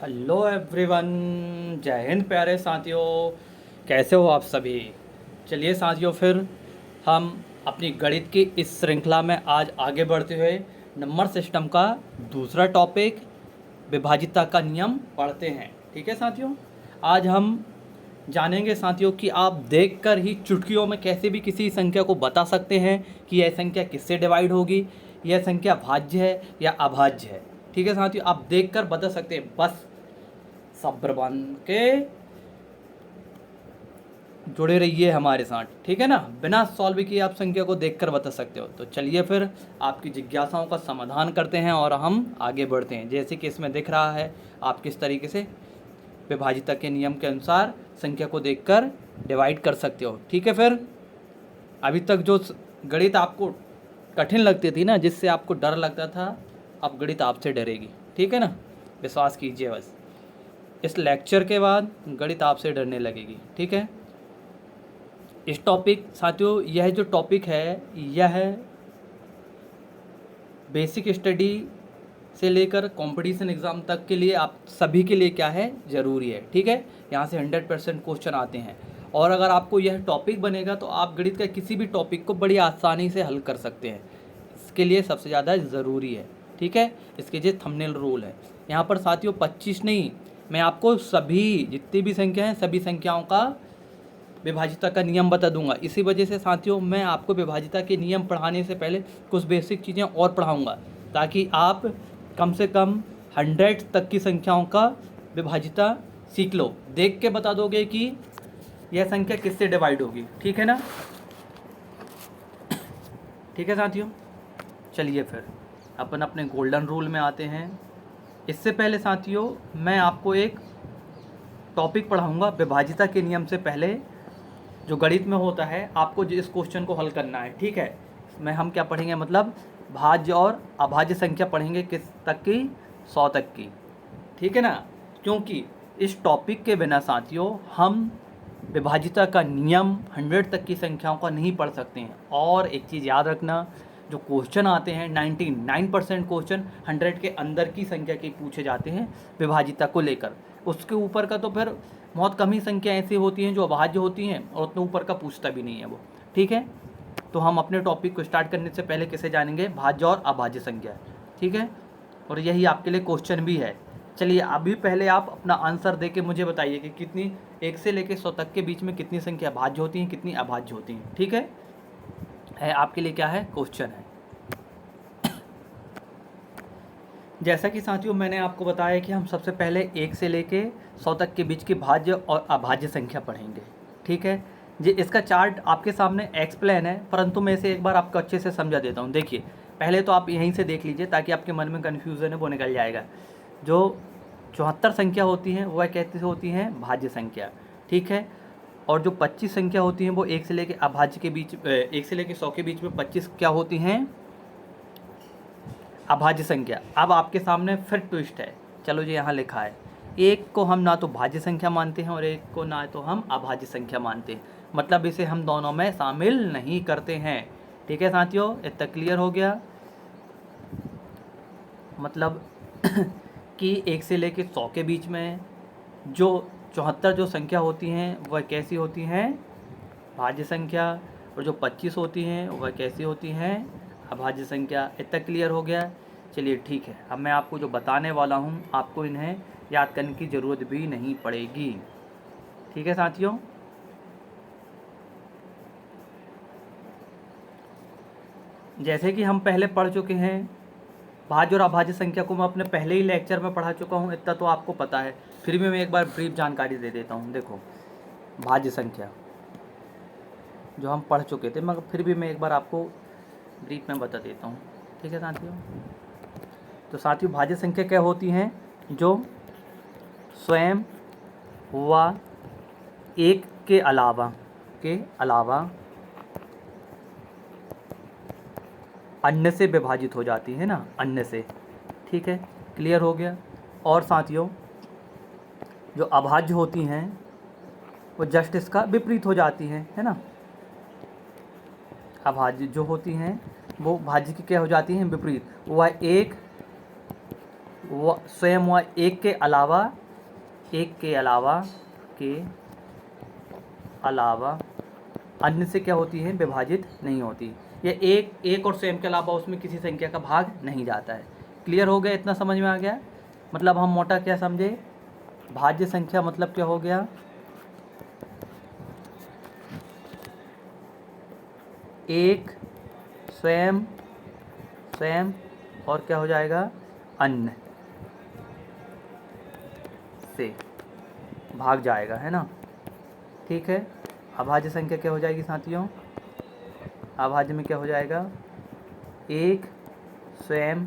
Hello everyone. जय हिंद प्यारे साथियों, कैसे हो आप सभी। चलिए साथियों, फिर हम अपनी गणित की इस श्रृंखला में आज आगे बढ़ते हुए नंबर सिस्टम का दूसरा टॉपिक विभाजिता का नियम पढ़ते हैं। ठीक है साथियों, आज हम जानेंगे साथियों कि आप देखकर ही चुटकियों में कैसे भी किसी संख्या को बता सकते हैं कि यह संख्या किससे डिवाइड होगी, यह संख्या भाज्य है या अभाज्य है। ठीक है साथियों, आप देखकर बता सकते हैं, बस सब्र बन के जुड़े रहिए हमारे साथ। ठीक है ना, बिना सॉल्व किए आप संख्या को देखकर बता सकते हो। तो चलिए फिर आपकी जिज्ञासाओं का समाधान करते हैं और हम आगे बढ़ते हैं। जैसे कि इसमें दिख रहा है, आप किस तरीके से विभाजिता के नियम के अनुसार संख्या को देखकर डिवाइड कर सकते हो। ठीक है, फिर अभी तक जो गणित आपको कठिन लगती थी ना, जिससे आपको डर लगता था, अब गणित आपसे डरेगी। ठीक है ना, विश्वास कीजिए बस। इस लेक्चर के बाद गणित आपसे डरने लगेगी। ठीक है, इस टॉपिक साथियों, यह जो टॉपिक है यह बेसिक स्टडी से लेकर कंपटीशन एग्ज़ाम तक के लिए आप सभी के लिए क्या है, ज़रूरी है। ठीक है, यहाँ से 100% क्वेश्चन आते हैं और अगर आपको यह टॉपिक बनेगा तो आप गणित का किसी भी टॉपिक को बड़ी आसानी से हल कर सकते हैं। इसके लिए सबसे ज़्यादा ज़रूरी है। ठीक है, इसके जो थंबनेल रूल है यहाँ पर साथियों 25 नहीं, मैं आपको सभी जितनी भी संख्या हैं सभी संख्याओं का विभाजिता का नियम बता दूंगा। इसी वजह से साथियों मैं आपको विभाजिता के नियम पढ़ाने से पहले कुछ बेसिक चीज़ें और पढ़ाऊंगा, ताकि आप कम से कम 100 तक की संख्याओं का विभाजिता सीख लो। देख के बता दोगे कि यह संख्या किससे डिवाइड होगी। ठीक है ना, ठीक है साथियों। चलिए फिर अपन अपने गोल्डन रूल में आते हैं। इससे पहले साथियों मैं आपको एक टॉपिक पढ़ाऊंगा विभाजिता के नियम से पहले, जो गणित में होता है। आपको इस क्वेश्चन को हल करना है। ठीक है, इसमें हम क्या पढ़ेंगे, मतलब भाज्य और अभाज्य संख्या पढ़ेंगे, किस तक की, 100 तक की। ठीक है ना, क्योंकि इस टॉपिक के बिना साथियों हम विभाजिता का नियम 100 तक की संख्याओं का नहीं पढ़ सकते हैं। और एक चीज़ याद रखना, जो क्वेश्चन आते हैं 99% क्वेश्चन 100 के अंदर की संख्या के पूछे जाते हैं विभाजिता को लेकर। उसके ऊपर का तो फिर बहुत कम ही संख्या ऐसी होती हैं जो अभाज्य होती हैं, और उतने ऊपर का पूछता भी नहीं है वो। ठीक है, तो हम अपने टॉपिक को स्टार्ट करने से पहले किसे जानेंगे, भाज्य और अभाज्य संख्या। ठीक है, और यही आपके लिए क्वेश्चन भी है। चलिए अभी पहले आप अपना आंसर दे के मुझे बताइए कि कितनी 1 से लेकर 100 तक के बीच में कितनी संख्या भाज्य होती हैं, कितनी अभाज्य होती हैं। ठीक है आपके लिए क्या है, क्वेश्चन है। जैसा कि साथियों मैंने आपको बताया कि हम सबसे पहले 1 से लेके 100 तक के बीच की भाज्य और अभाज्य संख्या पढ़ेंगे। ठीक है जी, इसका चार्ट आपके सामने एक्सप्लेन है, परंतु मैं इसे एक बार आपको अच्छे से समझा देता हूँ। देखिए, पहले तो आप यहीं से देख लीजिए ताकि आपके मन में कन्फ्यूज़न है वो निकल जाएगा। जो 74 संख्या होती हैं वह कैसे होती हैं, भाज्य संख्या। ठीक है, और जो 25 संख्या होती हैं वो 1 से लेके अभाज्य के बीच 1 से लेके 100 के बीच में 25 क्या होती हैं, अभाज्य संख्या। अब आपके सामने फिर ट्विस्ट है। चलो जी, यहाँ लिखा है, एक को हम ना तो भाज्य संख्या मानते हैं और एक को ना तो हम अभाज्य संख्या मानते हैं, मतलब इसे हम दोनों में शामिल नहीं करते हैं। ठीक है साथियों, इतना क्लियर हो गया। मतलब कि 1 से लेकर 100 के बीच में जो 74 जो संख्या होती हैं वह कैसी होती हैं, भाज्य संख्या, और जो 25 होती हैं वह कैसी होती हैं, अभाज्य संख्या। इतना क्लियर हो गया। चलिए ठीक है, अब मैं आपको जो बताने वाला हूँ आपको इन्हें याद करने की ज़रूरत भी नहीं पड़ेगी। ठीक है साथियों, जैसे कि हम पहले पढ़ चुके हैं, भाज्य और अभाज्य संख्या को मैं अपने पहले ही लेक्चर में पढ़ा चुका हूँ, इतना तो आपको पता है। फिर भी मैं एक बार ब्रीफ जानकारी दे देता हूँ। देखो, भाज्य संख्या जो हम पढ़ चुके थे, मगर फिर भी मैं एक बार आपको ब्रीफ में बता देता हूँ। ठीक है साथियों, तो साथियों भाज्य संख्या क्या होती हैं, जो स्वयं व एक के अलावा अन्य से विभाजित हो जाती है ना, अन्य से। ठीक है, क्लियर हो गया। और साथियों जो अभाज्य होती हैं वो जस्ट इसका विपरीत हो जाती हैं, है ना। अभाज्य जो होती हैं वो भाज्य की क्या हो जाती हैं, विपरीत। वो स्वयं व एक के अलावा के अलावा अन्य से क्या होती है, विभाजित नहीं होती। ये एक और स्वयं के अलावा उसमें किसी संख्या का भाग नहीं जाता है। क्लियर हो गया? इतना समझ में आ गया? मतलब हम मोटा क्या समझे, भाज्य संख्या मतलब क्या हो गया, एक स्वयं और क्या हो जाएगा, अन्य से भाग जाएगा, है ना। ठीक है। अभाज्य संख्या क्या हो जाएगी साथियों, अभाज्य में क्या हो जाएगा, एक स्वयं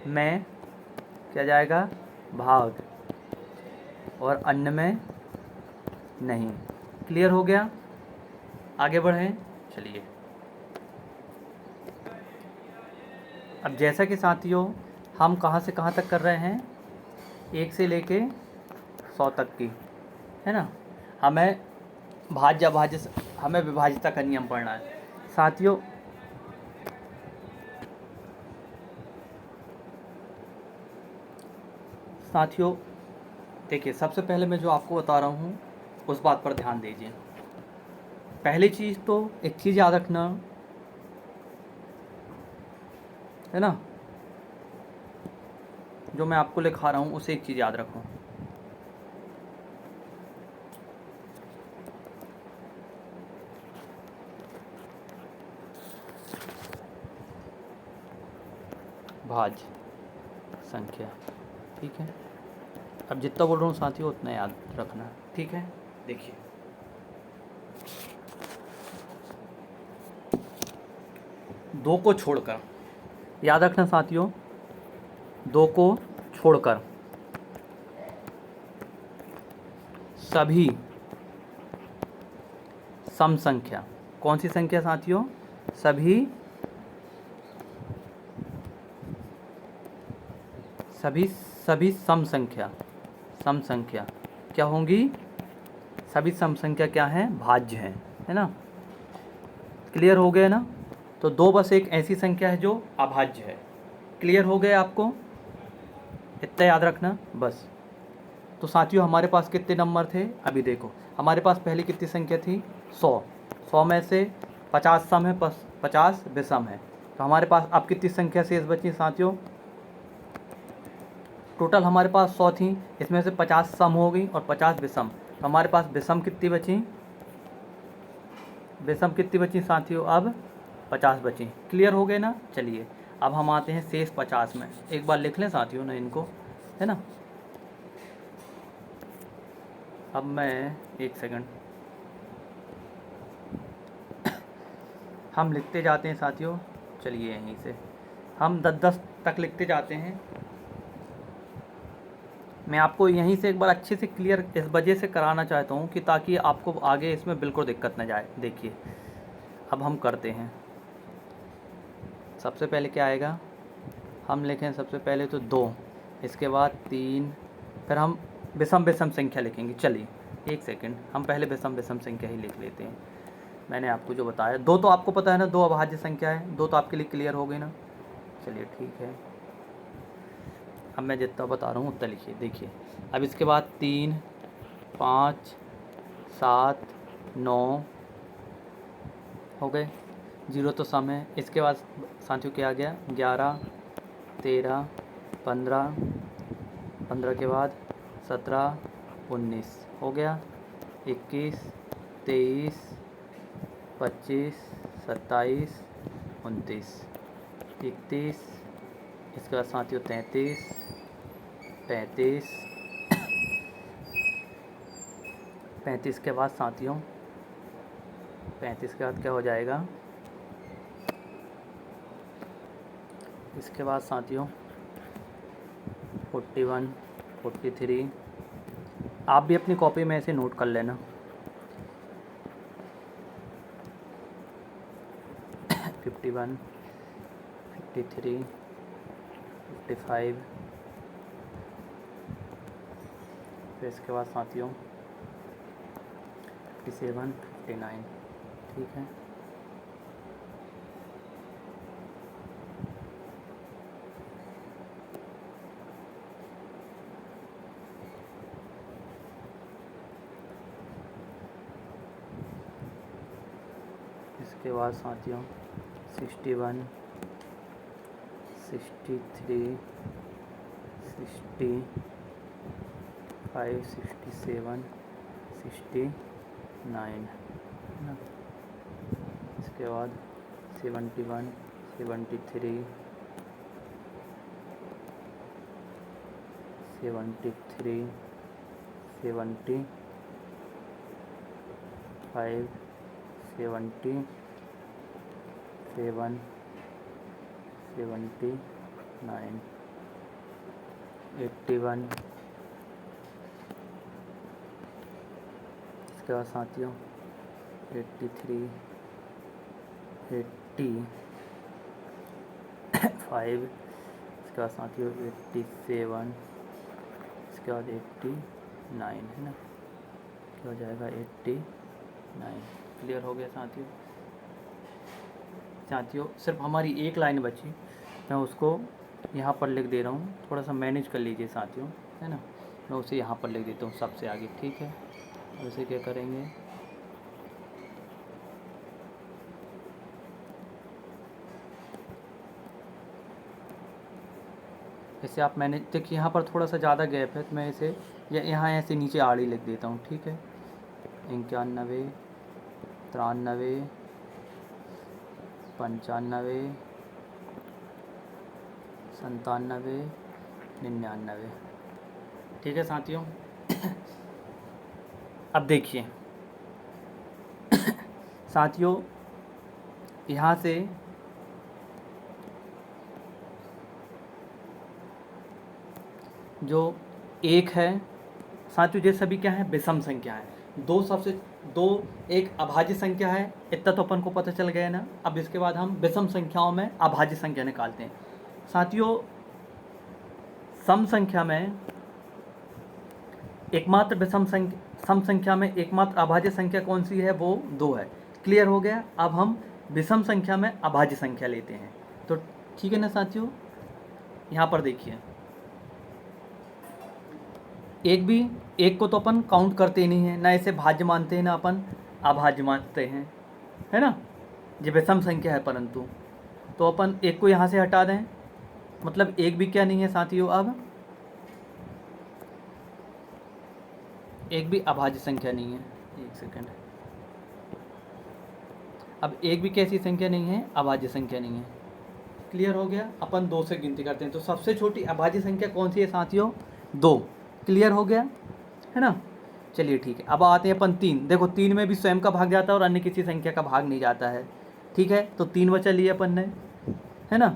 में क्या जाएगा, भाग, और अन्य में नहीं। क्लियर हो गया? आगे बढ़ें, चलिए। अब जैसा कि साथियों हम कहाँ से कहाँ तक कर रहे हैं, 1 से लेके 100 तक की, है ना। हमें हमें विभाज्यता का नियम पढ़ना है साथियों। देखिए, सबसे पहले मैं जो आपको बता रहा हूँ उस बात पर ध्यान दीजिए। पहली चीज़ तो एक चीज़ याद रखना, है ना, जो मैं आपको लिखा रहा हूँ उसे एक चीज़ याद रखो। भाज्य संख्या, ठीक है। अब जितना बोल रहा हूँ साथियों उतना याद रखना, ठीक है। देखिए, दो को छोड़कर, याद रखना साथियों, दो को छोड़कर सभी सम संख्या, कौन सी संख्या साथियों, सभी सम संख्या क्या होंगी, सभी सम संख्या क्या हैं, भाज्य हैं, है ना। क्लियर हो गया ना। तो दो बस एक ऐसी संख्या है जो अभाज्य है। क्लियर हो गया आपको, इतना याद रखना बस। तो साथियों हमारे पास कितने नंबर थे, अभी देखो हमारे पास पहले कितनी संख्या थी, 100 में से 50 सम है, 50 विषम है। तो हमारे पास अब कितनी संख्या शेष बची साथियों, टोटल हमारे पास 100 थी, इसमें से 50 सम हो गई और 50 विषम। तो हमारे पास विषम कितनी बची साथियों, अब 50 बची। क्लियर हो गए ना। चलिए अब हम आते हैं शेष 50 में। एक बार लिख लें साथियों ना इनको, है ना। अब मैं एक सेकंड, हम लिखते जाते हैं साथियों। चलिए यहीं से हम 10-10 तक लिखते जाते हैं। मैं आपको यहीं से एक बार अच्छे से क्लियर इस वजह से कराना चाहता हूँ कि ताकि आपको आगे इसमें बिल्कुल दिक्कत न जाए। देखिए अब हम करते हैं, सबसे पहले क्या आएगा, हम लिखें सबसे पहले तो 2, इसके बाद 3, फिर हम विषम संख्या लिखेंगे। चलिए एक सेकंड, हम पहले विषम संख्या ही लिख लेते हैं। मैंने आपको जो बताया, 2 तो आपको पता है ना, 2 अभाज्य संख्या है, 2 तो आपके लिए क्लियर हो गई ना। चलिए ठीक है, अब मैं जितना बता रहा हूँ उतना लिखिए। देखिए अब इसके बाद 3, 5, 7, 9 हो गए, 0 तो सम है। इसके बाद साथियों क्या आ गया, 11, 13, 15, 15 के बाद 17, 19 हो गया, 21, 23, 25, 27, 29, 31, इसके बाद साथियों 33, 35, 35 के बाद साथियों, 35 के बाद क्या हो जाएगा, इसके बाद साथियों 41, 43, आप भी अपनी कॉपी में ऐसे नोट कर लेना। 51, 53, 55, फिर इसके बाद साथियों 57, 59, ठीक है। इसके बाद साथियों 61, 63, 65, 67, 69 है ना। इसके बाद 71, 73, 73, 75, 77, 79, 81। इसके बाद साथियों 83, 85। इसके बाद साथियों 87। इसके बाद 89 है ना, क्या हो जाएगा 89। क्लियर हो गया साथियों। साथियों सिर्फ हमारी एक लाइन बची, मैं उसको यहाँ पर लिख दे रहा हूँ, थोड़ा सा मैनेज कर लीजिए साथियों, है ना। मैं उसे यहाँ पर लिख देता हूँ सबसे आगे, ठीक है। उसे क्या करेंगे, इसे आप मैंने देखिए यहाँ पर थोड़ा सा ज़्यादा गैप है, तो मैं इसे यहाँ ऐसे नीचे आड़ी लिख देता हूँ, ठीक है। 91, 93, 95, 97, 99। ठीक है साथियों। अब देखिए साथियों, यहाँ से जो एक है साथियों, ये सभी क्या है, विषम संख्या है। दो एक अभाज्य संख्या है, इतना तो अपन को पता चल गया ना। अब इसके बाद हम विषम संख्याओं में अभाज्य संख्या निकालते हैं साथियों। सम संख्या में एकमात्र विषम सम संख्या में एकमात्र अभाज्य संख्या कौन सी है, वो 2 है। क्लियर हो गया। अब हम विषम संख्या में अभाज्य संख्या लेते हैं, तो ठीक है ना साथियों। यहाँ पर देखिए, एक को तो अपन काउंट करते ही नहीं है, ना इसे भाज्य मानते हैं ना अपन अभाज्य मानते हैं, है ना। ये विषम संख्या है, परंतु तो अपन एक को यहाँ से हटा दें, मतलब एक भी क्या नहीं है साथियों, अब एक भी अभाज्य संख्या नहीं है। एक सेकंड, अब एक भी कैसी संख्या नहीं है, अभाज्य संख्या नहीं है। क्लियर हो गया। अपन 2 से गिनती करते हैं, तो सबसे छोटी अभाज्य संख्या कौन सी है साथियों, 2। क्लियर हो गया, है ना। चलिए ठीक है। अब आते हैं अपन 3। देखो 3 में भी स्वयं का भाग जाता है और अन्य किसी संख्या का भाग नहीं जाता है, ठीक है। तो 3 बचा लिए अपन ने, है ना।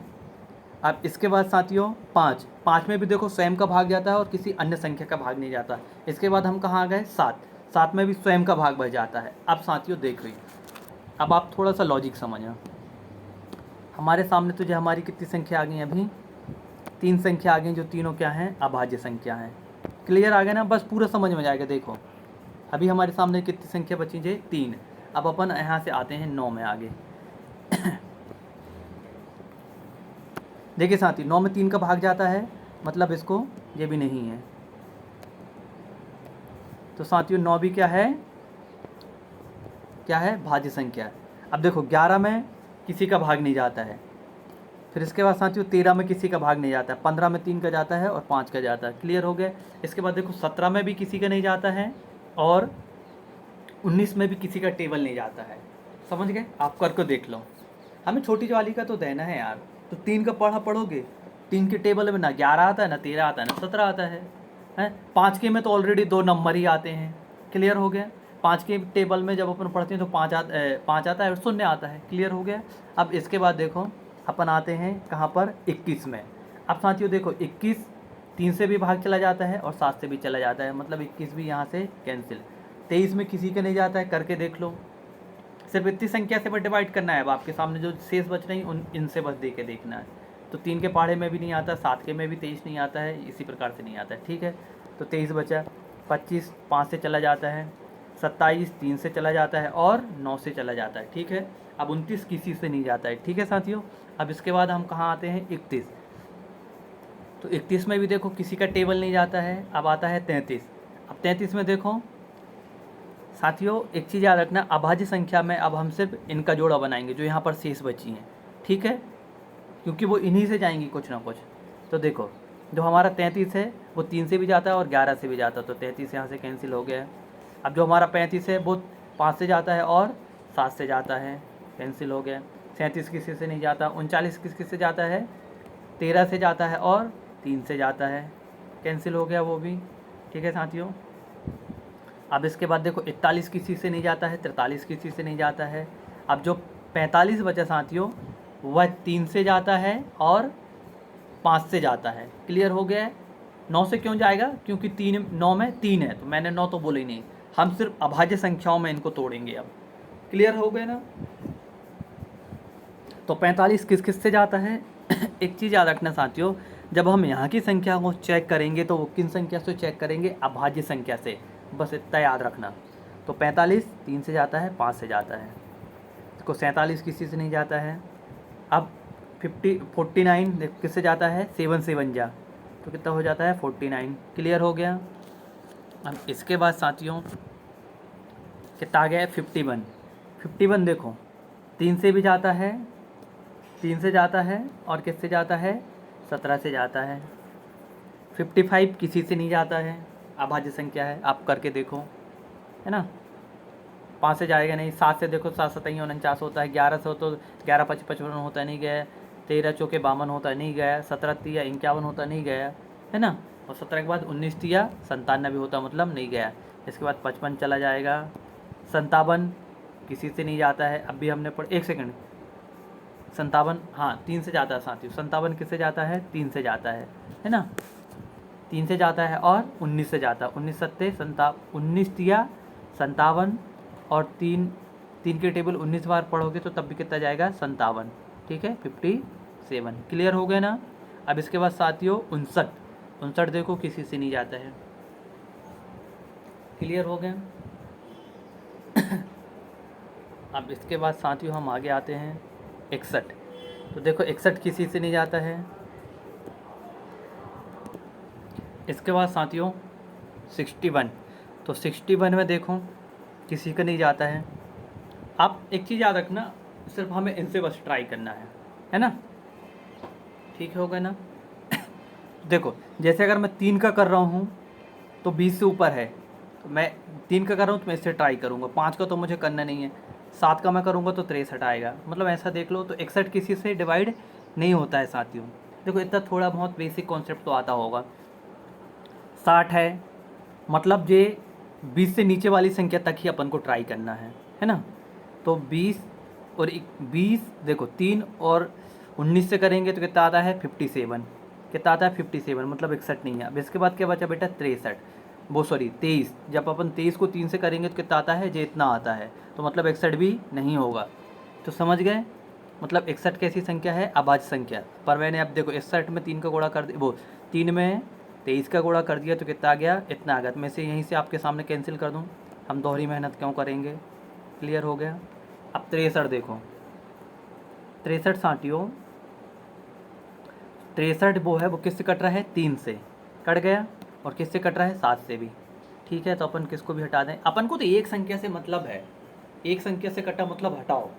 अब इसके बाद साथियों 5 में भी देखो स्वयं का भाग जाता है और किसी अन्य संख्या का भाग नहीं जाता। इसके बाद हम कहाँ आ गए, 7 में भी स्वयं का भाग बच जाता है। अब साथियों देख रही, अब आप थोड़ा सा लॉजिक समझना। हमारे सामने तो जो हमारी कितनी संख्या आ गई, अभी 3 संख्या आ गई, जो तीनों क्या हैं, अभाज्य संख्या हैं। क्लियर आ गया ना, बस पूरा समझ में जाएगा। देखो अभी हमारे सामने कितनी संख्या बची है, 3। अब अपन यहाँ से आते हैं 9 में आगे। देखिए साथी, 9 में 3 का भाग जाता है, मतलब इसको ये भी नहीं है। तो साथियों 9 भी क्या है, भाज्य संख्या। अब देखो 11 में किसी का भाग नहीं जाता है, फिर इसके बाद साथियों 13 में किसी का भाग नहीं जाता है, 15 में 3 का जाता है और 5 का जाता है। क्लियर हो गया। इसके बाद देखो 17 में भी किसी का नहीं जाता है और 19 में भी किसी का टेबल नहीं जाता है। समझ गए, आप करके देख लो। हमें छोटी वाली का तो देना है यार। तो 3 का पढ़ोगे, 3 के टेबल में ना 11 आता है, ना 13 आता है, ना 17 आता है, 5 के में तो ऑलरेडी 2 नंबर ही आते हैं। क्लियर हो गया। 5 के टेबल में जब अपन पढ़ते हैं तो 5 आता है और 0 आता है। क्लियर हो गया। अब इसके बाद देखो अपन आते हैं कहाँ पर, 21 में। अब साथियों देखो 21 3 से भी भाग चला जाता है और 7 से भी चला जाता है, मतलब 21 भी यहाँ से कैंसिल। 23 में किसी का नहीं जाता है, करके देख लो। सिर्फ इतनी संख्या से बस डिवाइड करना है। अब आपके सामने जो शेष बच रही हैं इनसे बस दे के देखना है। तो 3 के पहाड़े में भी नहीं आता, 7 के में भी 23 नहीं आता है, इसी प्रकार से नहीं आता है। ठीक है, तो 23 बचा। 25 5 से चला जाता है, 27 3 से चला जाता है और 9 से चला जाता है। ठीक है, अब 29 किसी से नहीं जाता है। ठीक है साथियों। अब इसके बाद हम कहाँ आते हैं, 31। तो 31 में भी देखो किसी का टेबल नहीं जाता है। अब आता है 33। अब 33 में देखो साथियों एक चीज़ याद रखना, अभाज्य संख्या में अब हम सिर्फ इनका जोड़ा बनाएंगे जो यहाँ पर शेष बची हैं, ठीक है, क्योंकि वो इन्हीं से जाएंगी कुछ ना कुछ। तो देखो जो हमारा 33 है वो 3 से भी जाता है और 11 से भी जाता है, तो 33 यहाँ से कैंसिल हो गया है। अब जो हमारा 35 है वो 5 से जाता है और 7 से जाता है, कैंसिल हो गया। 37 किसी से नहीं जाता। 39 किस से जाता है, 13 से जाता है और 3 से जाता है, कैंसिल हो गया वो भी, ठीक है साथियों। अब इसके बाद देखो 41 किसी से नहीं जाता है, 43 किसी से नहीं जाता है। अब जो 45 बचा साथियों वह 3 से जाता है और 5 से जाता है, क्लियर हो गया है। 9 से क्यों जाएगा, क्योंकि 9 में 3 है, तो मैंने 9 तो बोला ही नहीं, हम सिर्फ अभाज्य संख्याओं में इनको तोड़ेंगे अब, क्लियर हो गए ना। तो 45 किस से जाता है एक चीज़ याद रखना साथियों, जब हम यहाँ की संख्या को चेक करेंगे तो वो किन संख्या से चेक करेंगे, अभाज्य संख्या से, बस इतना याद रखना। तो 45 3 से जाता है, 5 से जाता है, इसको 47 किसी से नहीं जाता है। अब 49 किससे जाता है, 7 से 1 जा, तो कितना हो जाता है 49, क्लियर हो गया। अब इसके बाद साथियों कितना आ गया है 51 देखो 3 से भी जाता है, 3 से जाता है और किससे जाता है, 17 से जाता है। 55 किसी से नहीं जाता है, अभाज्य संख्या है, आप करके देखो, है ना। 5 से जाएगा नहीं, 7 से देखो, 7 7 49 होता है, 11 से हो तो 11 5 55 होता नहीं गया, 13 चौके 52 होता नहीं गया, 17 3 51 होता नहीं गया, है ना। और 17 के बाद 19 3 97 होता, मतलब नहीं गया। इसके बाद 55 चला जाएगा। 57 किसी से नहीं जाता है, अभी हमने पढ़, 1 सेकंड, 57 हाँ 3 से जाता है साथियों। 57 किससे जाता है, 3 से जाता है ना, 3 से जाता है और 19 से जाता है। 19 सत्ते 19 3 57 और 3 के टेबल 19 बार पढ़ोगे तो तब भी कितना जाएगा 57, ठीक है 57, क्लियर हो गया ना। अब इसके बाद साथियों 59 देखो किसी से नहीं जाता है, क्लियर हो गया। अब इसके बाद साथियों हम आगे आते हैं 61, तो देखो 61 किसी से नहीं जाता है। इसके बाद साथियों 61, तो 61 में देखो किसी का नहीं जाता है। आप एक चीज़ याद रखना, सिर्फ हमें इनसे बस ट्राई करना है ना, ठीक हो गया ना। देखो जैसे अगर मैं 3 का कर रहा हूँ तो 20 से ऊपर है, तो मैं 3 का कर रहा हूँ तो मैं इससे ट्राई करूँगा। 5 का तो मुझे करना नहीं है, 7 का मैं करूँगा तो 63 आएगा, मतलब ऐसा देख लो। तो 61 किसी से डिवाइड नहीं होता है साथियों। देखो इतना थोड़ा बहुत बेसिक कॉन्सेप्ट तो आता होगा। 60 है, मतलब ये 20 से नीचे वाली संख्या तक ही अपन को ट्राई करना है ना। तो 20 और 20 देखो 3 और 19 से करेंगे तो कितना आता है 57, कितना आता है 57, मतलब 61 नहीं है। अब इसके बाद क्या बचा बेटा 23, जब अपन 23 को 3 से करेंगे तो कितना आता है, ये इतना आता है, तो मतलब 61 भी नहीं होगा। तो समझ गए, मतलब 61 कैसी संख्या है, अभाज्य संख्या। पर मैंने अब देखो 61 में 3 का गुणा कर दिया, वो 3 में 23 का गुणा कर दिया तो कितना आ गया, इतना आ गया। तो मैं से यहीं से आपके सामने कैंसिल कर दूँ, हम दोहरी मेहनत क्यों करेंगे, क्लियर हो गया। अब 63 देखो, 63 साथियों 63 वो है, वो किससे कट रहा है, 3 से कट गया, और किससे कट रहा है 7 से भी, ठीक है। तो अपन किसको भी हटा दें, अपन को तो एक संख्या से मतलब है, एक संख्या से कटा मतलब हटाओ,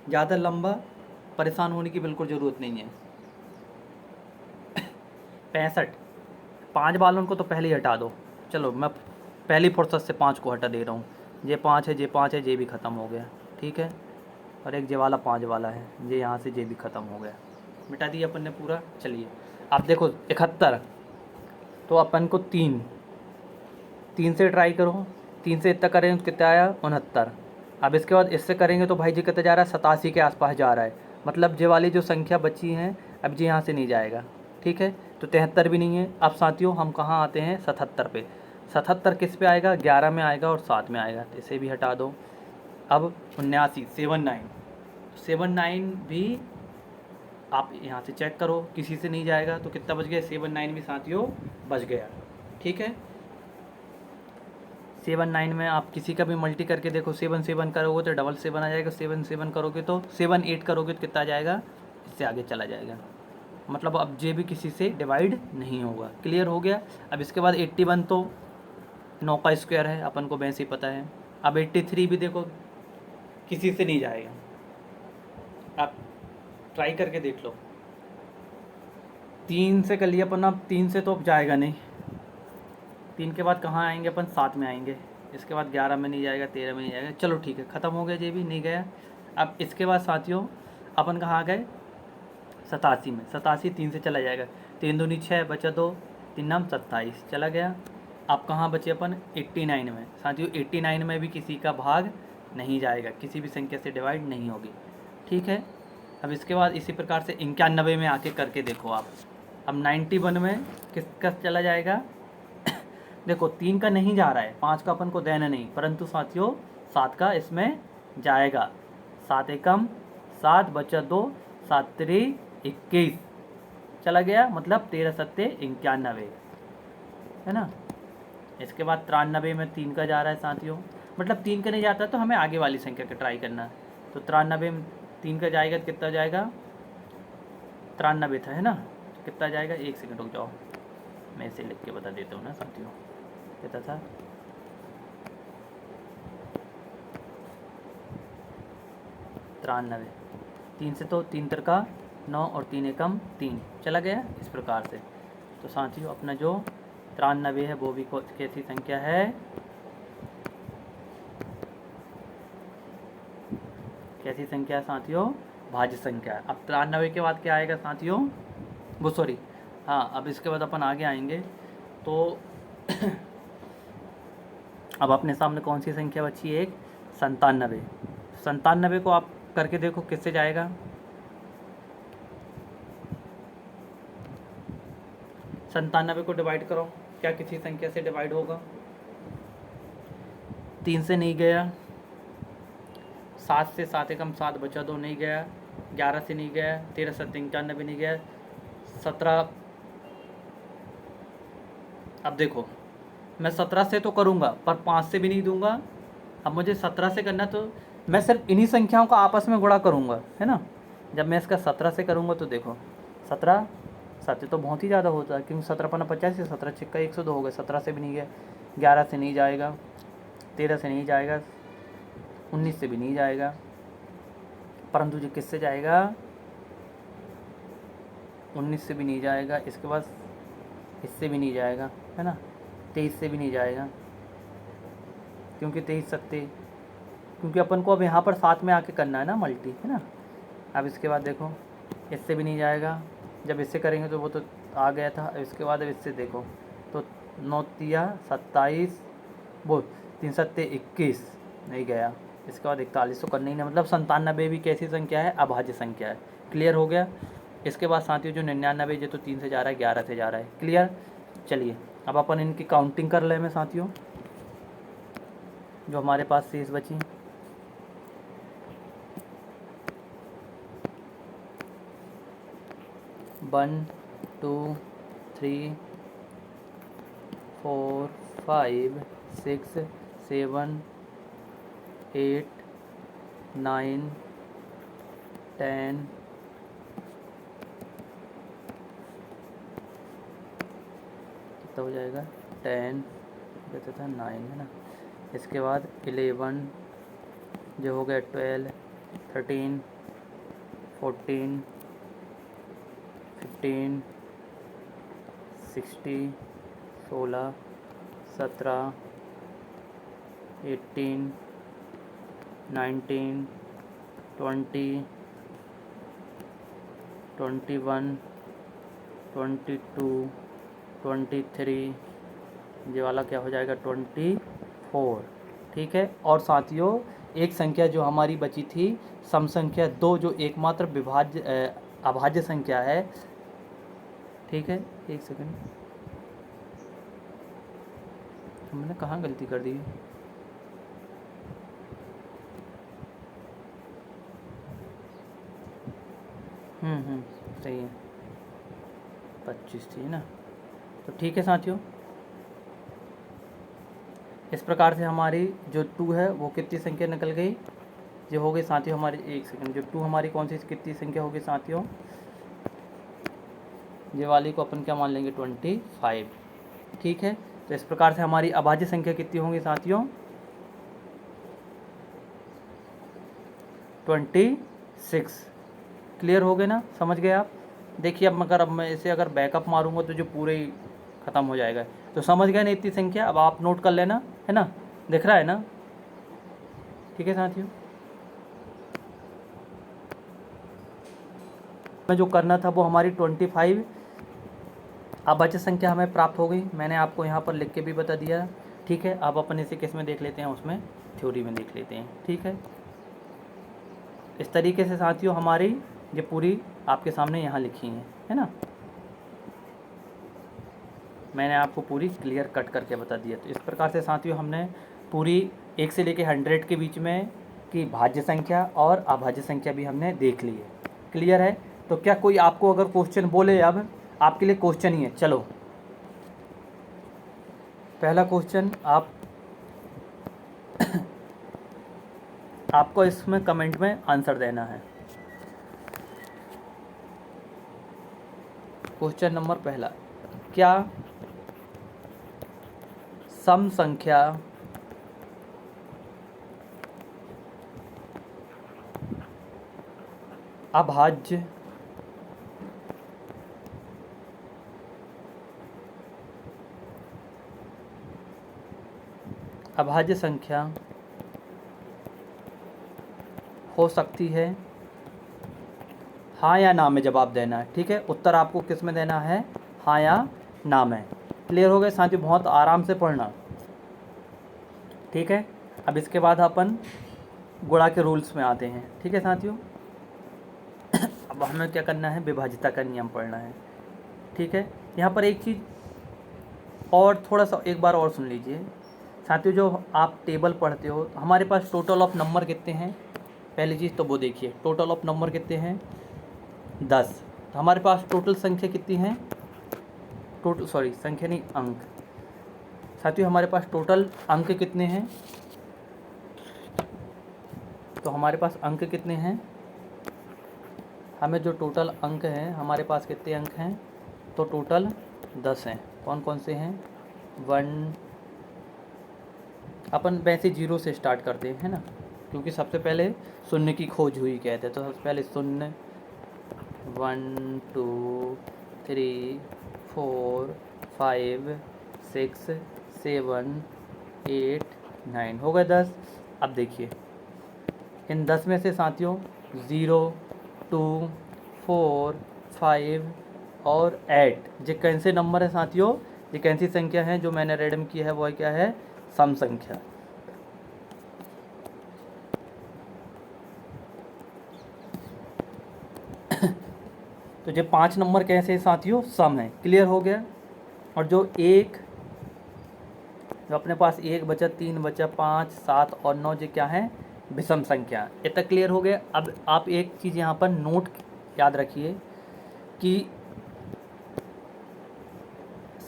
ज़्यादा लंबा परेशान होने की बिल्कुल ज़रूरत नहीं है। 65, 5 वालों को तो पहले ही हटा दो, चलो मैं पहली फुर्सत से 5 को हटा दे रहा हूँ। ये 5 है, ये 5 है, ये भी ख़त्म हो गया, ठीक है। और एक जे वाला 5 वाला है, ये यहाँ से ये भी ख़त्म हो गया, मिटा दिया अपन ने पूरा। चलिए आप देखो 71, तो अपन को 3 से ट्राई करो, 3 से इतना करें तो कितना आया 69। अब इसके बाद इससे करेंगे तो भाई जी कितना जा रहा है 87 के आसपास जा रहा है, मतलब ये वाली जो संख्या बची हैं अब जी यहाँ से नहीं जाएगा, ठीक है। तो 73 भी नहीं है। अब साथियों हम कहाँ आते हैं 77 पे। 77 किस पे आएगा, 11 में आएगा और 7 में आएगा, तो इसे भी हटा दो। अब 79, 79 भी आप यहाँ से चेक करो, किसी से नहीं जाएगा, तो कितना बच गया 79 भी साथियों बच गया, ठीक है। 79 में आप किसी का भी मल्टी करके देखो, 7 7 करोगे तो 7 आ जाएगा, 7 7 करोगे तो 7 8 करोगे तो कितना आ जाएगा, इससे आगे चला जाएगा, मतलब अब जे भी किसी से डिवाइड नहीं होगा, क्लियर हो गया। अब इसके बाद 81 तो 9 का स्क्वायर है, अपन को वैसे ही पता है, अब 83 भी देखो किसी से नहीं जाएगा, आप ट्राई करके देख लो। 3 से कर लिया अपन, अब 3 से तो अब जाएगा नहीं। 3 के बाद कहाँ आएंगे अपन, 7 में आएंगे। इसके बाद 11 में नहीं जाएगा, 13 में नहीं जाएगा। चलो ठीक है, ख़त्म हो गया, ये भी नहीं गया। अब इसके बाद साथियों अपन कहाँ आ गए, 87 में। 87 3 से चला जाएगा, 3 दूनी 6, बचा 2, 3 नाम 27, चला गया। अब कहाँ बचे अपन, 89 में। साथियों 89 में भी किसी का भाग नहीं जाएगा, किसी भी संख्या से डिवाइड नहीं होगी, ठीक है। अब इसके बाद इसी प्रकार से 91 में आके करके देखो आप। अब 91 में किसका चला जाएगा देखो 3 का नहीं जा रहा है, 5 का अपन को देना नहीं, परंतु साथियों 7 का इसमें जाएगा। 7 एकम 7, बचा 2, 7 3 21 चला गया, मतलब 13 सत्ते 91 है ना। इसके बाद 93 में 3 का जा रहा है साथियों, मतलब 3 का नहीं जाता तो हमें आगे वाली संख्या का ट्राई करना है। तो 93 में 3 का जाएगा तो कितना जाएगा, 93 था है ना, तो कितना जाएगा, 1 सेकंड रुक जाओ, मैं इसे लिख के बता देता हूँ ना साथियों, कितना था, 93। 3 से तो 3 तर का 9 और 3 एकम 3 चला गया, इस प्रकार से। तो साथियों अपना जो 93 है वो भी कैसी संख्या है, कैसी संख्या है साथियों, भाज्य संख्या है। अब 93 के बाद क्या आएगा साथियों, वो सॉरी हाँ, अब इसके बाद अपन आगे आएंगे तो अब अपने सामने कौन सी संख्या बची है, एक 97। 97 को आप करके देखो किससे जाएगा, 97 को डिवाइड करो, क्या किसी संख्या से डिवाइड होगा, 3 से नहीं गया, 7 से 7 एकम 7, बचा 2 नहीं गया, 11 से नहीं गया, 13 सत्ते 91 नहीं गया, 17। अब देखो मैं 17 से तो करूँगा पर 5 से भी नहीं दूंगा। अब मुझे 17 से करना, तो मैं सिर्फ इन्हीं संख्याओं का आपस में गुणा करूँगा, है ना। जब मैं इसका 17 से करूँगा तो देखो 17 7 तो बहुत ही ज़्यादा होता है, क्योंकि 17 पन्ना 50, 17 छिक्का 102 हो गए। 17 से भी नहीं गया, 11 से नहीं जाएगा, 13 से नहीं जाएगा, 19 से भी नहीं जाएगा, परंतु जो किससे जाएगा, 19 से भी नहीं जाएगा, इसके बाद इससे भी नहीं जाएगा, है ना, 23 से भी नहीं जाएगा, क्योंकि 23 सत्ते, क्योंकि अपन को अब यहाँ पर 7 में आके करना है ना मल्टी, है ना। अब इसके बाद देखो इससे भी नहीं जाएगा, जब इससे करेंगे तो वो तो आ गया था। इसके बाद अब इससे देखो तो 9 तिया 27, वो 3 सत्ते 21 नहीं गया। इसके बाद 41 तो करना ही नहीं, मतलब 97 भी कैसी संख्या है, अभाज्य संख्या है। क्लियर हो गया। इसके बाद साथियों जो 99 जो तो 3 से जा रहा है, 11 से जा रहा है। क्लियर। चलिए अब अपन इनकी काउंटिंग कर ले में साथियों, जो हमारे पास शेष बची। वन 2 3 4 5 6 7 8 9 10 कितना हो जाएगा, 10 कहते था 9 है ना। इसके बाद 11 जो हो गया, 12 13 14 15 16 16 17 18 19 20 21 22 23, ये वाला क्या हो जाएगा, 24। ठीक है। और साथियों एक संख्या जो हमारी बची थी सम संख्या 2, जो एकमात्र विभाज्य अभाज्य संख्या है। ठीक है, एक सेकंड, हमने कहाँ गलती कर दी, सही है, 25 थी ना। तो ठीक है साथियों, इस प्रकार से हमारी जो 2 है वो कितनी संख्या निकल गई, जो हो गई साथियों हमारी, एक सेकंड, जो 2 हमारी कौन सी कितनी संख्या होगी साथियों, ये वाली को अपन क्या मान लेंगे, 25। ठीक है। तो इस प्रकार से हमारी अभाज्य संख्या कितनी होंगी साथियों, 26। क्लियर हो गए ना, समझ गए आप। देखिए अब मैं इसे अगर बैकअप मारूंगा तो जो पूरे ही ख़त्म हो जाएगा। तो समझ गए ना इतनी संख्या, अब आप नोट कर लेना, है ना, दिख रहा है ना। ठीक है साथियों, में जो करना था वो हमारी 25 अभाज्य संख्या हमें प्राप्त हो गई। मैंने आपको यहाँ पर लिख के भी बता दिया। ठीक है, अब अपन इसे किस में देख लेते हैं, उसमें थ्योरी में देख लेते हैं। ठीक है, इस तरीके से साथियों हमारी ये पूरी आपके सामने यहाँ लिखी है ना। मैंने आपको पूरी क्लियर कट करके बता दिया। तो इस प्रकार से साथियों हमने पूरी 1 से लेकर 100 के बीच में की भाज्य संख्या और अभाज्य संख्या भी हमने देख ली है। क्लियर है। तो क्या कोई आपको अगर क्वेश्चन बोले, अब आपके लिए क्वेश्चन ही है। चलो पहला क्वेश्चन आपको इसमें कमेंट में आंसर देना है। क्वेश्चन नंबर पहला, क्या सम संख्या अभाज्य संख्या हो सकती है? हाँ या ना में जवाब देना है। ठीक है, उत्तर आपको किस में देना है, हाँ या ना में। क्लियर हो गए साथियों, बहुत आराम से पढ़ना। ठीक है, अब इसके बाद अपन गुणा के रूल्स में आते हैं। ठीक है साथियों, अब हमें क्या करना है, विभाजिता का नियम पढ़ना है। ठीक है, यहाँ पर एक चीज़ और थोड़ा सा एक बार और सुन लीजिए साथियों। जो आप टेबल पढ़ते हो, हमारे पास टोटल ऑफ नंबर कितने हैं, पहली चीज़ तो वो देखिए। टोटल ऑफ नंबर कितने हैं, 10। तो हमारे पास टोटल संख्या कितनी है, संख्या नहीं, अंक। साथियों हमारे पास टोटल अंक कितने हैं, तो हमारे पास अंक कितने हैं, हमें जो टोटल अंक हैं, हमारे पास कितने अंक हैं, तो टोटल 10 हैं। कौन कौन से हैं, 1, अपन वैसे 0 से स्टार्ट करते हैं, है ना, क्योंकि सबसे पहले शून्य की खोज हुई कहते हैं। तो सबसे पहले 0, 1, 2, 3, 4, 5, 6, 7, 8, 9 हो गए 10। अब देखिए इन 10 में से साथियों 0, 2, 4, 5 और 8 ये कौन से नंबर है साथियों, ये कौन सी संख्या है जो मैंने रेड में की है, वो क्या है, सम संख्या। तो ये 5 नंबर कैसे साथियों, सम है। क्लियर हो गया। और जो अपने पास 1 बचा, 3 बचा, 5, 7 और 9 ये क्या है, विषम संख्या। इतना क्लियर हो गया। अब आप एक चीज़ यहाँ पर नोट याद रखिए कि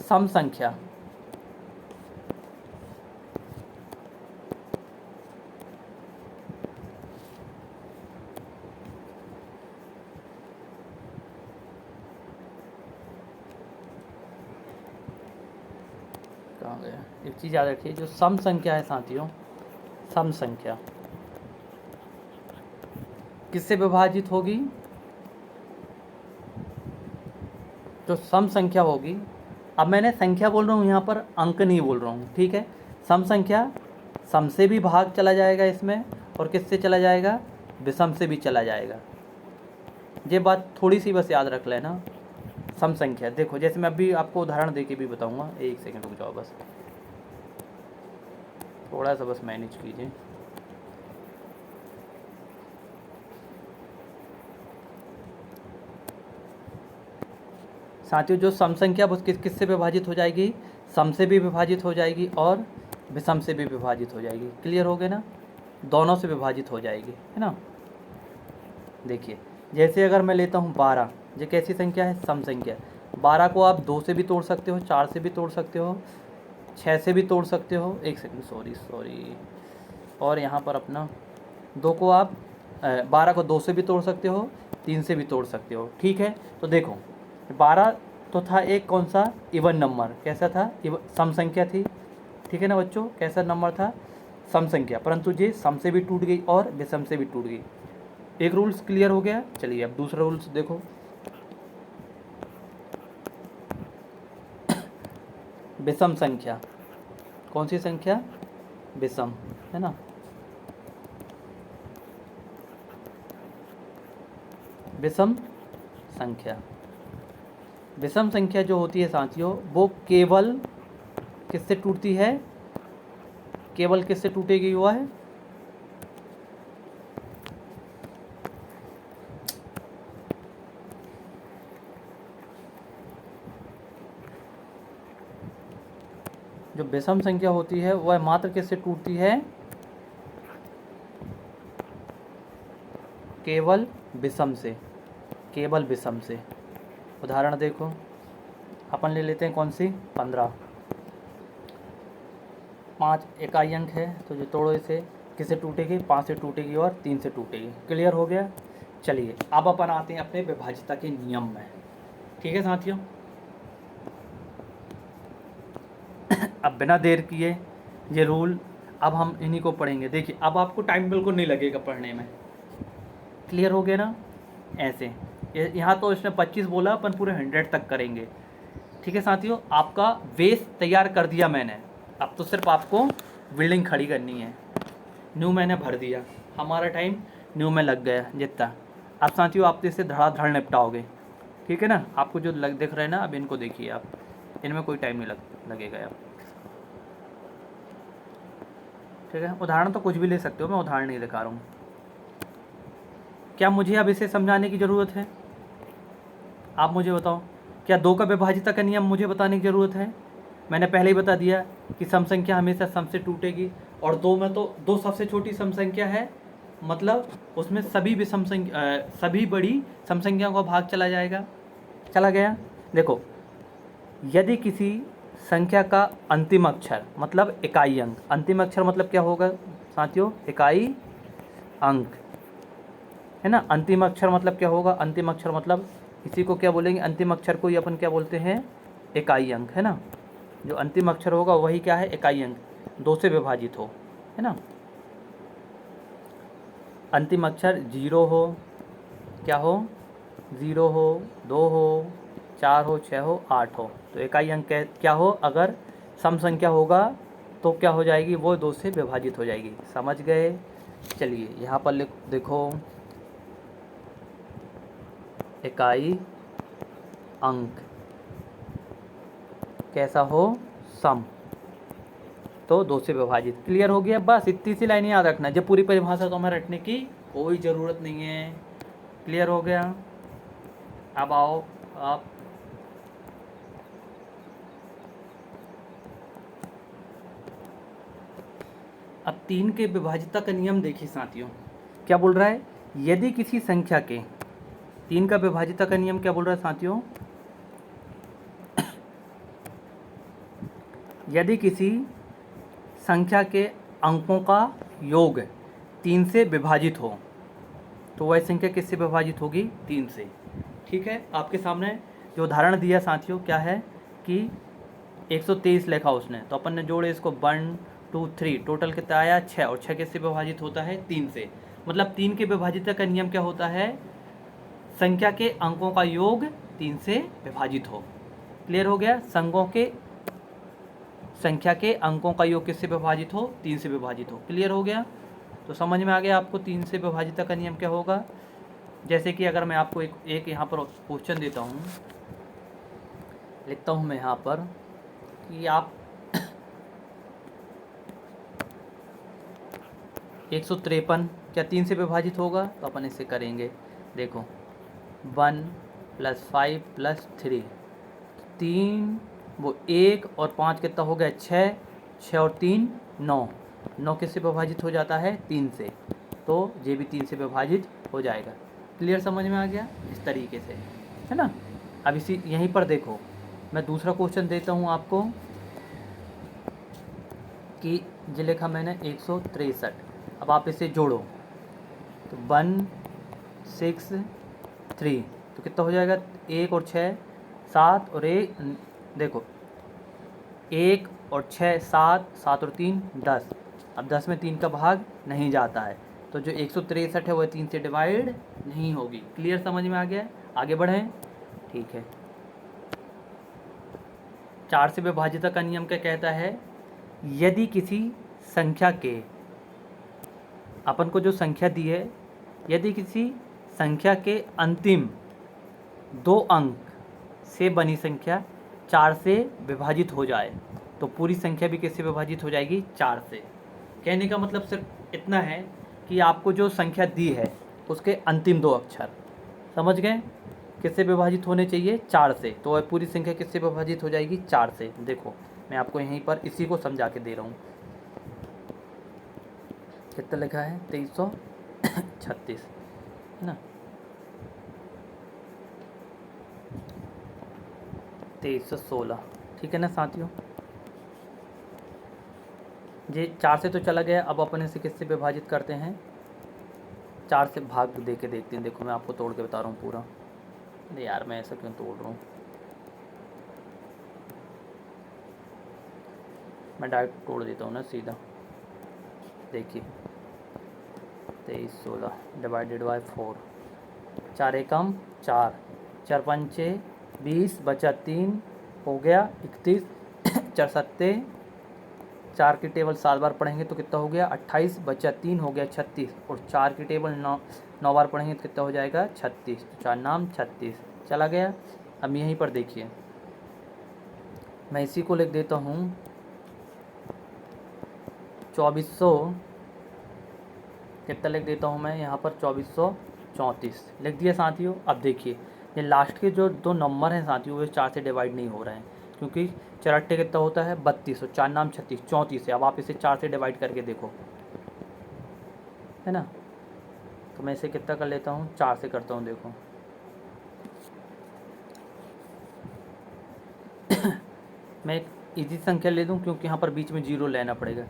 सम संख्या कहाँ गया, एक चीज़ याद रखिए, जो सम संख्या है साथियों, सम संख्या किससे विभाजित होगी, जो सम संख्या होगी। अब मैंने संख्या बोल रहा हूँ यहाँ पर, अंक नहीं बोल रहा हूँ। ठीक है, सम संख्या सम से भी भाग चला जाएगा इसमें, और किससे चला जाएगा, विषम से भी चला जाएगा। ये बात थोड़ी सी बस याद रख लेना। सम संख्या देखो, जैसे मैं अभी आपको उदाहरण दे के भी बताऊँगा, एक सेकंड रुक जाओ, बस थोड़ा सा बस मैनेज कीजिए। साथियों जो सम संख्या वो किससे विभाजित हो जाएगी, सम से भी विभाजित हो जाएगी और विषम से भी विभाजित हो जाएगी। क्लियर हो गए ना, दोनों से विभाजित हो जाएगी, है ना। देखिए जैसे अगर मैं लेता हूँ 12, ये कैसी संख्या है, सम संख्या। 12 को आप 2 से भी तोड़ सकते हो, 4 से भी तोड़ सकते हो, 6 से भी तोड़ सकते हो। एक सेकंड, सॉरी, और यहाँ पर अपना 2 को आप 12 को 2 से भी तोड़ सकते हो, 3 से भी तोड़ सकते हो। ठीक है, तो देखो 12 तो था एक कौन सा, इवन नंबर। कैसा था, सम संख्या थी। ठीक है ना बच्चों, कैसा नंबर था, सम संख्या। परंतु ये सम से भी टूट गई और विषम से भी टूट गई। एक रूल्स क्लियर हो गया। चलिए अब दूसरा रूल्स देखो। विषम संख्या, कौन सी संख्या? विषम, है ना। विषम संख्या, विषम संख्या जो होती है साथियों, वो केवल किससे टूटती है? केवल किससे टूटेगी हुआ है? जो विषम संख्या होती है वह मात्र किससे टूटती है? केवल विषम से, केवल विषम से। उदाहरण देखो, अपन ले लेते हैं कौन सी? 15। 5 इकाई अंक है, तो जो तोड़ो इसे, किससे टूटेगी? 5 से टूटेगी और 3 से टूटेगी। क्लियर हो गया। चलिए अब अपन आते हैं अपने विभाज्यता के नियम में। ठीक है साथियों, अब बिना देर किए ये रूल अब हम इन्हीं को पढ़ेंगे। देखिए अब आपको टाइम बिल्कुल नहीं लगेगा पढ़ने में। क्लियर हो गया ना? ऐसे यहाँ तो इसने 25 बोला, अपन पूरे 100 तक करेंगे। ठीक है साथियों, आपका बेस तैयार कर दिया मैंने, अब तो सिर्फ आपको बिल्डिंग खड़ी करनी है। न्यू मैंने भर दिया, हमारा टाइम न्यू में लग गया जितना। अब साथियों आप तो इसे धड़ाधड़ निपटाओगे। ठीक है ना? आपको जो दिख रहा है ना, अब इनको देखिए आप, इनमें कोई टाइम नहीं लगेगा आप। ठीक है, उदाहरण तो कुछ भी ले सकते हो, मैं उदाहरण नहीं दिखा रहा हूँ। क्या मुझे अब इसे समझाने की ज़रूरत है? आप मुझे बताओ, क्या 2 का विभाज्यता का नियम मुझे बताने की ज़रूरत है? मैंने पहले ही बता दिया कि सम संख्या हमेशा सम से टूटेगी, और 2 में तो 2 सबसे छोटी सम संख्या है, मतलब उसमें सभी विषम संख्या, सभी बड़ी सम संख्याओं का भाग चला जाएगा। चला गया। देखो, यदि किसी संख्या का अंतिम अक्षर मतलब इकाई अंक, अंतिम अक्षर मतलब क्या होगा साथियों? इकाई अंक, है ना। अंतिम अक्षर मतलब क्या होगा? अंतिम अक्षर मतलब इसी को क्या बोलेंगे? अंतिम अक्षर को ही अपन क्या बोलते हैं? इकाई अंक, है ना। जो अंतिम अक्षर होगा वही क्या है? इकाई अंक, 2 से विभाजित हो, है ना। अंतिम अक्षर 0 हो, क्या हो? 0 हो, 2 हो, 4 हो, 6 हो, 8 हो, तो इकाई अंक क्या हो? अगर सम संख्या होगा तो क्या हो जाएगी? वो 2 से विभाजित हो जाएगी। समझ गए? चलिए यहाँ पर देखो, इकाई अंक कैसा हो? सम, तो 2 से विभाजित। क्लियर हो गया? बस इतनी सी लाइन याद रखना, जब पूरी परिभाषा तो हमें रटने की कोई ज़रूरत नहीं है। क्लियर हो गया? अब आओ आप, अब 3 के विभाज्यता का नियम देखिए साथियों, क्या बोल रहा है? यदि किसी संख्या के, 3 का विभाज्यता का नियम क्या बोल रहा है साथियों? यदि किसी संख्या के अंकों का योग 3 से विभाजित हो, तो वह संख्या किससे विभाजित होगी? 3 से। ठीक है, आपके सामने जो उदाहरण दिया साथियों क्या है कि 123 लिखा उसने, तो अपन ने जोड़े इसको 1 2 3, टोटल कितना आया? 6, और 6 किससे विभाजित होता है? 3 से। मतलब 3 के विभाज्यता का नियम क्या होता है? संख्या के अंकों का योग 3 से विभाजित हो। क्लियर हो गया? संख्या के अंकों का योग किससे विभाजित हो? 3 से विभाजित हो। क्लियर हो गया? तो समझ में आ गया आपको 3 से विभाज्यता का नियम क्या होगा। जैसे कि अगर मैं आपको एक यहाँ पर क्वेश्चन देता हूँ, लिखता हूँ मैं यहाँ पर कि आप 153 क्या 3 से विभाजित होगा? तो अपन इसे करेंगे। देखो 1 + 5 + 3, 3 वो 1 और 5 कितना हो गया? 6, 6 और 3 9, 9 किससे विभाजित हो जाता है? 3 से, तो ये भी 3 से विभाजित हो जाएगा। क्लियर? समझ में आ गया? इस तरीके से, है ना। अब इसी यहीं पर देखो, मैं दूसरा क्वेश्चन देता हूँ आपको कि जो लिखा मैंने 163, अब आप इसे जोड़ो तो 1 6 3, तो कितना हो जाएगा? 1 और 6 7, और 1 देखो 1 और 6 7, 7 और 3 10। अब 10 में 3 का भाग नहीं जाता है, तो जो 163 है वह 3 से डिवाइड नहीं होगी। क्लियर, समझ में आ गया? आगे बढ़ें। ठीक है, 4 से विभाजित का नियम क्या कहता है? यदि किसी संख्या के, अपन को जो संख्या दी है, यदि किसी संख्या के अंतिम 2 अंक से बनी संख्या 4 से विभाजित हो जाए तो पूरी संख्या भी किससे विभाजित हो जाएगी? 4 से। कहने का मतलब सिर्फ इतना है कि आपको जो संख्या दी है उसके अंतिम 2 अक्षर, समझ गए, किससे विभाजित होने चाहिए? 4 से। तो वह पूरी संख्या किससे विभाजित हो जाएगी? 4 से। देखो मैं आपको यहीं पर इसी को समझा के दे रहा हूँ। कितना लिखा है? 2336 है ना, 2316, ठीक है ना साथियों। ये 4 से तो चला गया, अब अपन इसे किससे विभाजित करते हैं? 4 से भाग दे के देखते हैं। देखो मैं आपको तोड़ के बता रहा हूँ पूरा। नहीं यार, मैं ऐसा क्यों तोड़ रहा हूँ, मैं डायरेक्ट तोड़ देता हूँ ना सीधा। देखिए 2316 डिवाइडेड बाय 4, 4 एकम 4, 4 पंचे 20, बचा 3, हो गया 31, 4 सत्ते, 4 की टेबल 7 बार पढ़ेंगे तो कितना हो गया? 28, बचा 3, हो गया 36, और 4 की टेबल 9 बार पढ़ेंगे तो कितना हो जाएगा? 36। तो 4 नाम 36 चला गया। अब यहीं पर देखिए, मैं इसी को लिख देता हूँ 2400, कितना लिख देता हूँ मैं यहाँ पर? 2434 लिख दिया साथियों। अब देखिए ये लास्ट के जो 2 नंबर हैं साथियों, वे 4 से डिवाइड नहीं हो रहे हैं, क्योंकि 4 अट्ठे कितना होता है? 32, और 4 नाम 36, 34 है। अब आप इसे 4 से डिवाइड करके देखो, है ना। तो मैं इसे कितना कर लेता हूँ? 4 से करता हूँ। देखो मैं एक ईजी संख्या ले दूँ, क्योंकि यहाँ पर बीच में 0 लेना पड़ेगा।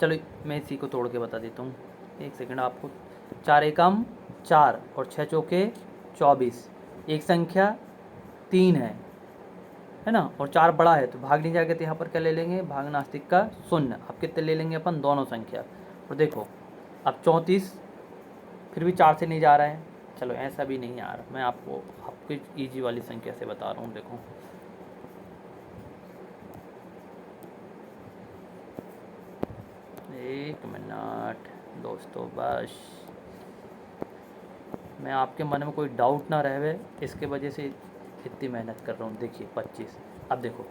चलो मैं इसी को तोड़ के बता देता हूँ, एक सेकंड आपको। 4 एकम 4 और 6 चौके 24, एक संख्या 3 है ना, और 4 बड़ा है तो भाग नहीं जाएगा, तो यहाँ पर क्या ले लेंगे? भाग नास्तिक का 0। अब कितने ले लेंगे अपन? दोनों संख्या। और देखो अब 34 फिर भी 4 से नहीं जा रहा है। चलो ऐसा भी नहीं यार, मैं आपको ईजी वाली संख्या से बता रहा हूँ। देखो एक मिनट दोस्तों, बस मैं आपके मन में कोई डाउट ना रहे इसके वजह से इतनी मेहनत कर रहा हूँ। देखिए 25, अब देखो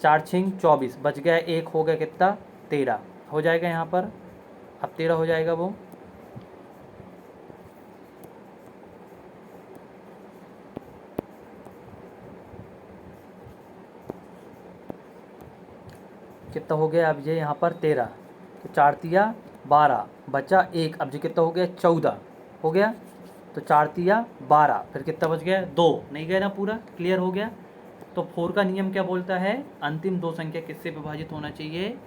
4 छिंग 24, बच गया 1, हो गया कितना? 13 हो जाएगा यहाँ पर। अब 13 हो जाएगा वो, कितना हो गया? अब ये यहाँ पर 13, तो 4 तिया 12, बचा 1, अब ये कितना हो गया? 14 हो गया। तो 4 तिया 12, फिर कितना बच गया? 2, नहीं गया ना पूरा? क्लियर हो गया। तो 4 का नियम क्या बोलता है? अंतिम 2 संख्या किससे विभाजित होना चाहिए?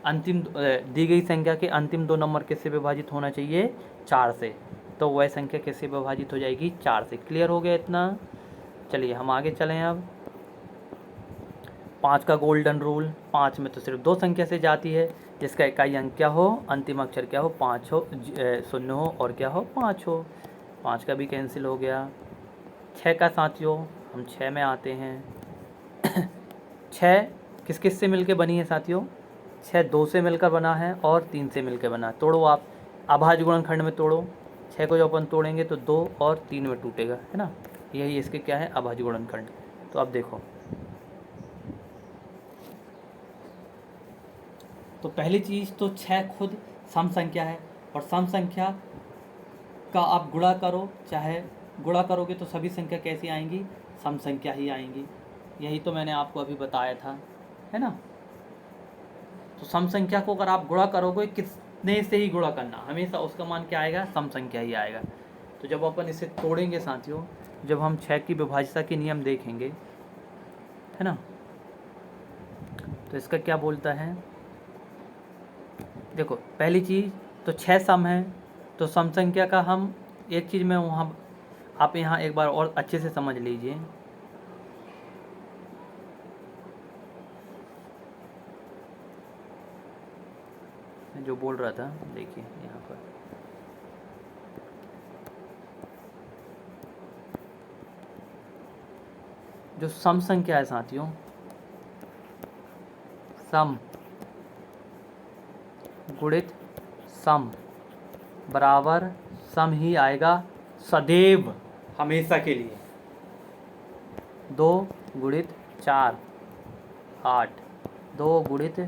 अंतिम दी गई संख्या के अंतिम 2 नंबर किससे विभाजित होना चाहिए? 4 से। तो वह संख्या किससे विभाजित हो जाएगी? 4 से। क्लियर हो गया इतना? चलिए हम आगे चलें। अब 5 का गोल्डन रूल, 5 में तो सिर्फ 2 संख्या से जाती है, जिसका इकाई अंक क्या हो? अंतिम अक्षर क्या हो? 5 हो, 0 हो, और क्या हो? 5 हो। 5 का भी कैंसिल हो गया। 6 का साथियों, हम 6 में आते हैं। 6 किस किस से मिलकर बनी है साथियों? 6 2 से मिलकर बना है और 3 से मिलकर बना है। तोड़ो आप, अभाज्य गुणनखंड में तोड़ो। 6 को जब अपन तोड़ेंगे तो 2 और 3 में टूटेगा, है ना। यही इसके क्या है? अभाज्य गुणनखंड। तो अब देखो, तो पहली चीज़ तो 6 खुद सम संख्या है, और सम संख्या का आप गुणा करो, चाहे गुणा करोगे तो सभी संख्या कैसी आएंगी? सम संख्या ही आएंगी। यही तो मैंने आपको अभी बताया था, है ना। तो सम संख्या को अगर आप गुणा करोगे, कितने से ही गुणा करना, हमेशा उसका मान क्या आएगा? सम संख्या ही आएगा। तो जब अपन इसे तोड़ेंगे साथियों, जब हम 6 की विभाज्यता के नियम देखेंगे, है ना, तो इसका क्या बोलता है? देखो पहली चीज़ तो 6 सम है, तो सम संख्या का हम एक चीज़ में वहाँ, आप यहाँ एक बार और अच्छे से समझ लीजिए। मैं जो बोल रहा था, देखिए यहाँ पर जो सम संख्या है साथियों, सम गुणित सम बराबर सम ही आएगा सदैव, हमेशा के लिए। 2 गुणित 4 8, 2 गुणित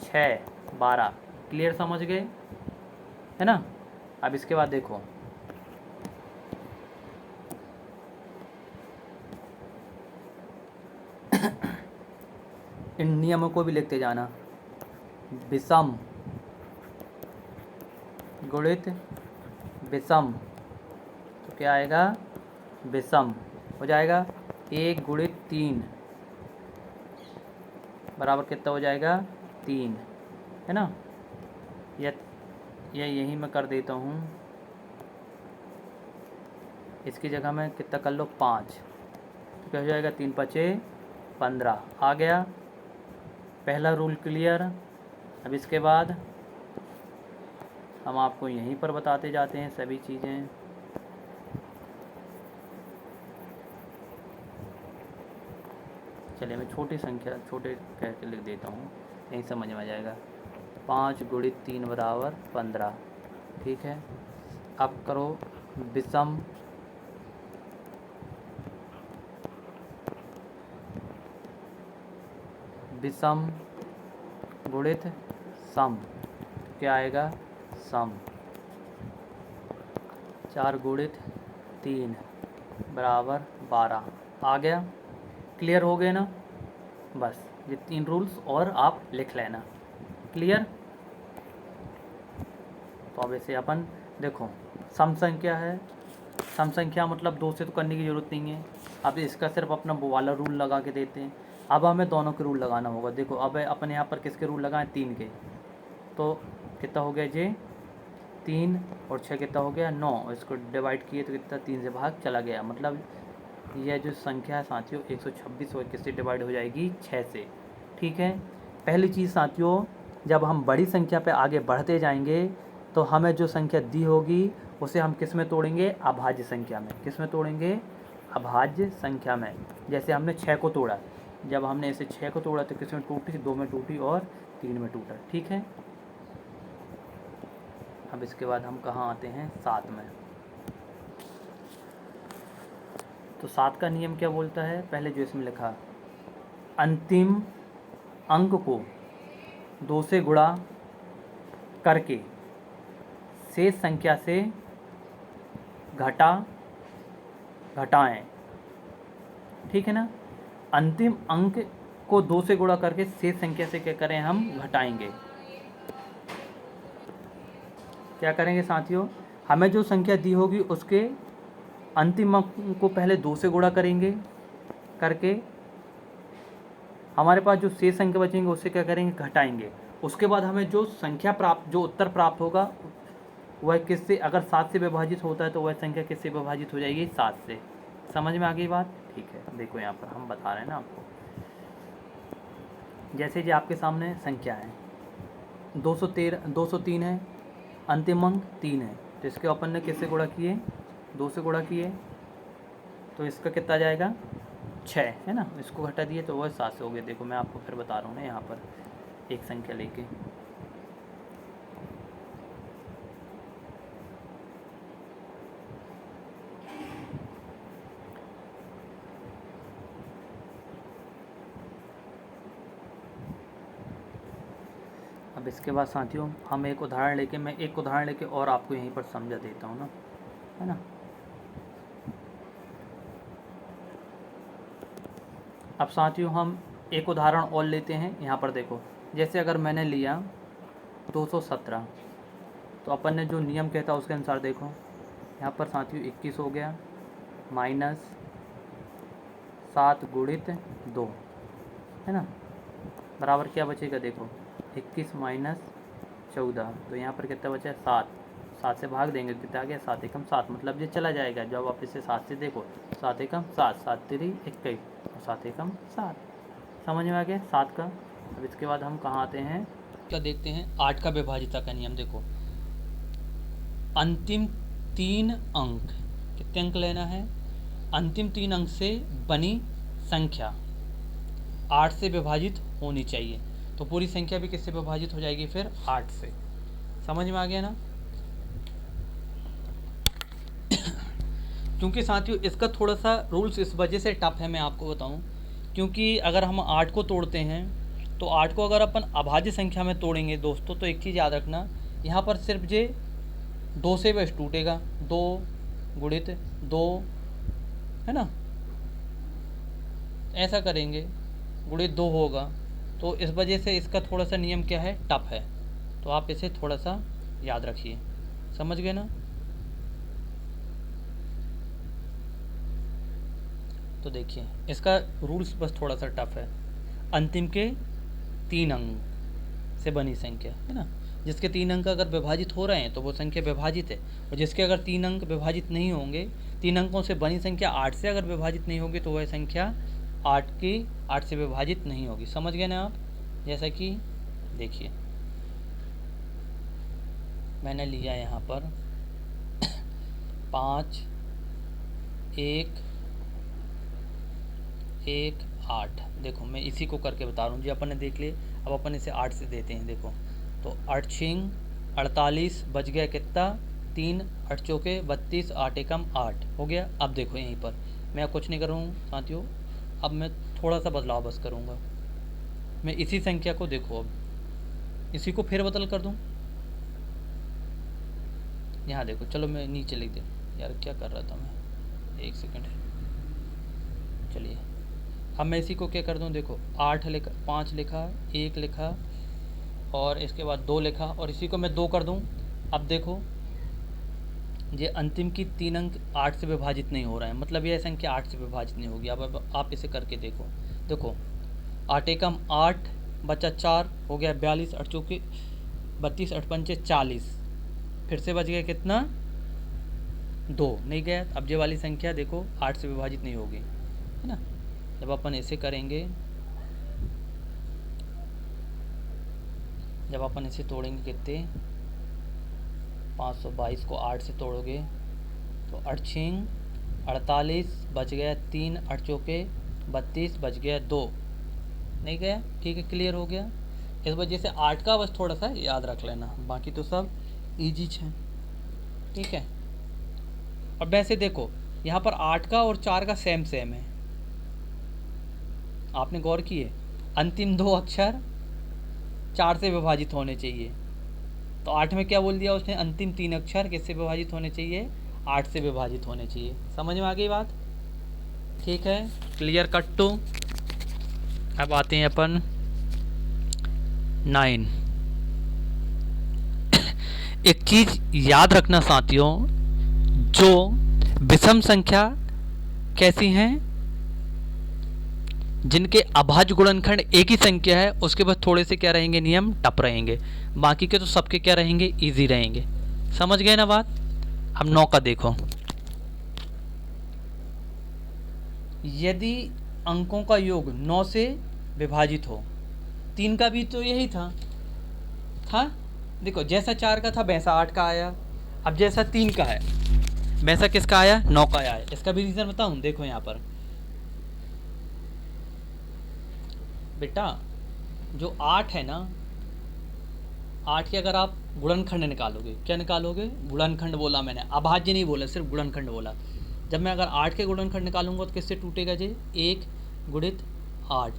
6 12। क्लियर, समझ गए है ना। अब इसके बाद देखो, इन नियमों को भी लिखते जाना। विषम गुणित विषम, तो क्या आएगा, विषम हो जाएगा। 1 गुणित 3 बराबर कितना हो जाएगा, 3, है ना। ये यहीं मैं कर देता हूँ, इसकी जगह मैं कितना कर लो, 5, तो क्या हो जाएगा, 3 5 15 आ गया। पहला रूल क्लियर। अब इसके बाद हम आपको यहीं पर बताते जाते हैं सभी चीज़ें। चलिए मैं छोटी संख्या छोटे कह के लिख देता हूँ, यहीं समझ में आ जाएगा। 5 गुणित 3 बराबर 15, ठीक है। अब करो विषम विषम गुणित सम, क्या आएगा, सम। 4 गुणित 3 बराबर 12 आ गया। क्लियर हो गए ना। बस ये 3 रूल्स और आप लिख लेना। क्लियर। तो अब ऐसे अपन देखो, सम संख्या है, सम संख्या मतलब 2 से तो करने की ज़रूरत नहीं है। अब इसका सिर्फ अपना वो वाला रूल लगा के देते हैं। अब हमें दोनों के रूल लगाना होगा। देखो अब अपन यहाँ पर किसके रूल लगाएं, 3 के। तो कितना हो गया जी, 3 और 6 कितना हो गया, 9। इसको डिवाइड किए तो कितना, 3 से भाग चला गया। मतलब यह जो संख्या है साथियों 126 और किससे डिवाइड हो जाएगी, 6 से। ठीक है। पहली चीज़ साथियों, जब हम बड़ी संख्या पे आगे बढ़ते जाएंगे तो हमें जो संख्या दी होगी उसे हम किस में तोड़ेंगे, अभाज्य संख्या में। किस में तोड़ेंगे, अभाज्य संख्या में। जैसे हमने 6 को तोड़ा, जब हमने इसे 6 को तोड़ा तो किस में टूटी, 2 में टूटी और 3 में टूटा। ठीक है। अब इसके बाद हम कहाँ आते हैं, 7 में। तो 7 का नियम क्या बोलता है, पहले जो इसमें लिखा, अंतिम अंक को 2 से गुणा करके शेष संख्या से घटाएं। ठीक है ना। अंतिम अंक को 2 से गुणा करके शेष संख्या से क्या करें, हम घटाएंगे। क्या करेंगे साथियों, हमें जो संख्या दी होगी उसके अंतिम अंक को पहले 2 से गुणा करेंगे, करके हमारे पास जो शेष संख्या बचेंगे उससे क्या करेंगे, घटाएंगे। उसके बाद हमें जो संख्या प्राप्त, जो उत्तर प्राप्त होगा वह किससे, अगर 7 से विभाजित होता है तो वह संख्या किससे विभाजित हो जाएगी, 7 से। समझ में आ गई बात। ठीक है। देखो यहाँ पर हम बता रहे हैं ना आपको, जैसे जी आपके सामने संख्या है 203 है, अंतिम अंक 3 है, तो इसके अपन ने किससे गुणा किए, 2 से गुणा किए, तो इसका कितना आ जाएगा, 6, है ना। इसको घटा दिए तो वह 7 से हो गए। देखो मैं आपको फिर बता रहा हूँ ना, यहाँ पर एक संख्या लेके, अब इसके बाद साथियों हम एक उदाहरण लेके और आपको यहीं पर समझा देता हूँ ना, है ना। अब साथियों हम एक उदाहरण और लेते हैं। यहाँ पर देखो, जैसे अगर मैंने लिया 217, तो अपन ने जो नियम कहता है उसके अनुसार देखो, यहाँ पर साथियों 21 हो गया, माइनस 7 गुणित 2, है ना, बराबर क्या बचेगा, देखो 21 माइनस 14, तो यहाँ पर कितना बचा है, 7। 7 से भाग देंगे कितना आ गया, 7 एकम 7, मतलब ये चला जाएगा। जब आप इसे 7 से देखो, 7 एकम 7, 7 3 21, 7 एकम 7। समझ में आ गया 7 का। अब इसके बाद हम कहाँ आते हैं, क्या देखते हैं, 8 का विभाजिता का नियम। देखो अंतिम 3 अंक, कितने अंक लेना है, अंतिम 3 अंक से बनी संख्या 8 से विभाजित होनी चाहिए। तो पूरी संख्या भी किससे विभाजित हो जाएगी फिर? 8 से। समझ में आ गया ना? क्योंकि साथियों इसका थोड़ा सा रूल्स इस वजह से टफ है, मैं आपको बताऊं, क्योंकि अगर हम 8 को तोड़ते हैं तो 8 को अगर अपन अभाज्य संख्या में तोड़ेंगे दोस्तों, तो एक चीज़ याद रखना, यहाँ पर सिर्फ जे 2 से बस टूटेगा, 2 गुणित 2, है ना, ऐसा करेंगे, गुणित 2 होगा। तो इस वजह से इसका थोड़ा सा नियम क्या है, टफ है। तो आप इसे थोड़ा सा याद रखिए। समझ गए ना? तो देखिए इसका रूल्स बस थोड़ा सा टफ है। अंतिम के 3 अंक से बनी संख्या, है ना, जिसके 3 अंक अगर विभाजित हो रहे हैं तो वो संख्या विभाजित है, और जिसके अगर 3 अंक विभाजित नहीं होंगे, 3 अंकों से बनी संख्या 8 से अगर विभाजित नहीं होगी तो वह संख्या 8 से विभाजित नहीं होगी। समझ गए ना आप? जैसा कि देखिए मैंने लिया यहाँ पर 5, 1, 1, 8। देखो मैं इसी को करके बता रहा हूँ जी, अपन ने देख लिए। अब अपन इसे 8 से देते हैं। देखो तो 8 छिंग 48, बच गया कितना? 3, 8 चौके 32, 8 एकम 8 हो गया। अब देखो यहीं पर मैं कुछ नहीं कर रहा हूँ साथियों, अब मैं थोड़ा सा बदलाव बस करूँगा। मैं इसी संख्या को देखो, अब इसी को फिर बदल कर दूँ। यहाँ देखो, चलो मैं नीचे लिख दे, यार क्या कर रहा था मैं, 1 सेकंड। चलिए अब मैं इसी को क्या कर दूँ, देखो 8 लिखा, 5 लिखा, 1 लिखा, और इसके बाद 2 लिखा, और इसी को मैं 2 कर दूँ। अब देखो ये अंतिम की 3 अंक 8 से विभाजित नहीं हो रहा है, मतलब यह संख्या 8 से विभाजित नहीं होगी। अब आप इसे करके देखो। देखो 8 एकम 8, बचा 4, हो गया 42, 8 चौके 32, 8 पंचे 40, फिर से बच गया कितना? 2 नहीं गया। अब ये वाली संख्या देखो 8 से विभाजित नहीं होगी, है ना। जब अपन इसे करेंगे, जब अपन इसे तोड़ेंगे कितने, 522 को 8 से तोड़ोगे तो 8 छिंग 48, बच गया 3, 8 चौके 32, बच गया 2 नहीं गया। ठीक है, क्लियर हो गया। इस वजह से 8 का बस थोड़ा सा याद रख लेना, बाकी तो सब ईजी है। ठीक है। और वैसे देखो यहाँ पर 8 का और 4 का सेम है, आपने गौर किए, अंतिम 2 अक्षर 4 से विभाजित होने चाहिए। तो 8 में क्या बोल दिया उसने, अंतिम 3 अक्षर किससे विभाजित होने चाहिए? 8 से विभाजित होने चाहिए। समझ में आ गई बात? ठीक है, क्लियर कट टू। अब आते हैं अपन 9। एक चीज याद रखना साथियों, जो विषम संख्या कैसी हैं, जिनके अभाज्य गुणनखंड एक ही संख्या है, उसके बाद थोड़े से क्या रहेंगे, नियम टफ रहेंगे, बाकी के तो सबके क्या रहेंगे, इजी रहेंगे। समझ गए ना बात? हम 9 का देखो। यदि अंकों का योग 9 से विभाजित हो, 3 का भी तो यही था। देखो जैसा 4 का था वैसा 8 का आया, अब जैसा 3 का है वैसा किसका आया, 9 का आया। इसका भी रीज़न बताऊं, देखो यहाँ पर बेटा जो 8 है ना, 8 के अगर आप गुणनखंड निकालोगे, क्या निकालोगे, गुणनखंड बोला मैंने, अभाज्य नहीं बोला, सिर्फ गुणनखंड बोला। जब मैं अगर 8 के गुणनखंड निकालूंगा तो किससे टूटेगा जी, 1 गुणित 8,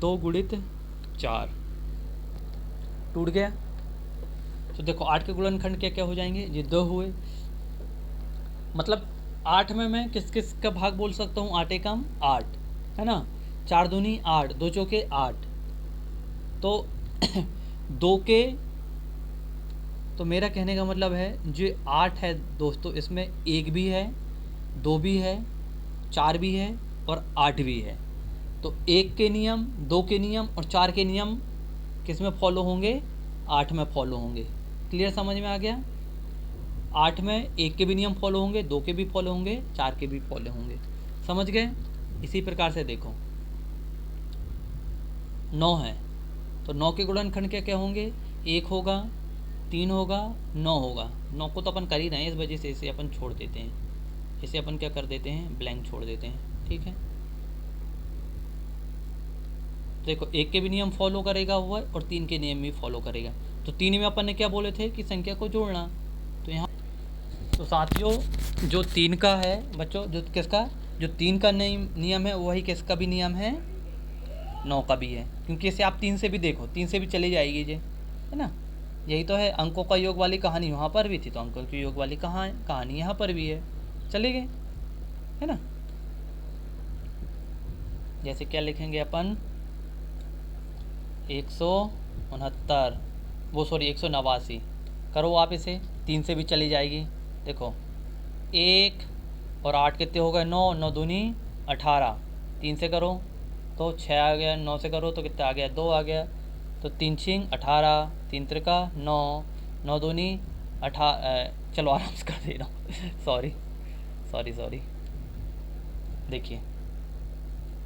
2 गुणित 4, टूट गया। तो देखो 8 के गुणनखंड क्या क्या हो जाएंगे, ये 2 हुए, मतलब 8 में मैं किस किस का भाग बोल सकता हूँ, 8 एकम 8, है ना, 4 दूनी 8, 2 चौके 8, तो 2 के, तो मेरा कहने का मतलब है जो 8 है दोस्तों, इसमें 1 भी है, 2 भी है, 4 भी है और 8 भी है। तो 1 के नियम, 2 के नियम और 4 के नियम किस में फॉलो होंगे, 8 में फॉलो होंगे। क्लियर, समझ में आ गया? 8 में 1 के भी नियम फॉलो होंगे, 2 के भी फॉलो होंगे, 4 के भी फॉलो होंगे। समझ गए? इसी प्रकार से देखो 9 है तो 9 के गुणनखंड क्या क्या होंगे, 1 होगा, 3 होगा, 9 होगा। 9 को तो अपन कर ही रहे हैं, इस वजह से इसे अपन छोड़ देते हैं, इसे अपन क्या कर देते हैं, ब्लैंक छोड़ देते हैं। ठीक है। देखो 1 के भी नियम फॉलो करेगा हुआ और 3 के नियम भी फॉलो करेगा। तो 3 में अपन ने क्या बोले थे कि संख्या को जोड़ना। तो यहाँ तो साथियों जो 3 का है बच्चों, जो किसका, जो 3 का नियम है वही किसका भी नियम है, 9 का भी है। क्योंकि इसे आप 3 से भी देखो, 3 से भी चली जाएगी ये, है ना। यही तो है, अंकों का योग वाली कहानी वहाँ पर भी थी, तो अंकों के योग वाली कहानी यहाँ पर भी है, चले गए, है ना। जैसे क्या लिखेंगे अपन, 169, वो सॉरी 189 करो आप इसे, 3 से भी चली जाएगी। देखो 1 और 8 कितने हो गए, 9, 9 दूनी 18, 3 से करो तो 6 आ गया, 9 से करो तो कितना आ गया, 2 आ गया। तो 3 छिंग 18, 3 त्रिका 9, 9 दूनी 18, चलो आराम से कर दे रहा हूँ सॉरी सॉरी सॉरी। देखिए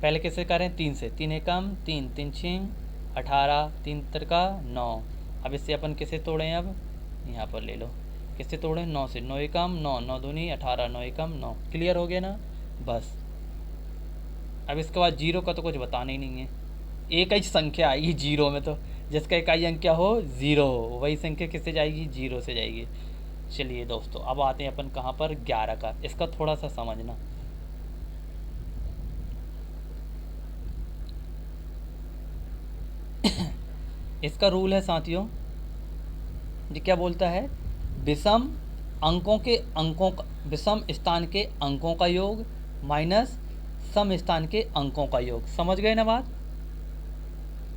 पहले कैसे करें, 3 से, 3 एकम 3, 3 छिंग 18, 3 त्रिका 9। अब इससे अपन किसे तोड़ें, अब यहाँ पर ले लो, किससे तोड़ें, 9 से, 9 एकम 9, 9 दूनी 18, 9 एकम 9, क्लियर हो गया ना। बस अब इसके बाद जीरो का तो कुछ बताना ही नहीं है, एक ही संख्या आएगी जीरो में, तो जिसका इकाई अंक क्या हो, ज़ीरो हो, वही संख्या किससे जाएगी, जीरो से जाएगी। चलिए दोस्तों अब आते हैं अपन कहाँ पर, 11 का, इसका थोड़ा सा समझना। इसका रूल है साथियों, ये क्या बोलता है, विषम विषम स्थान के अंकों का योग माइनस सम स्थान के अंकों का योग। समझ गए ना बात,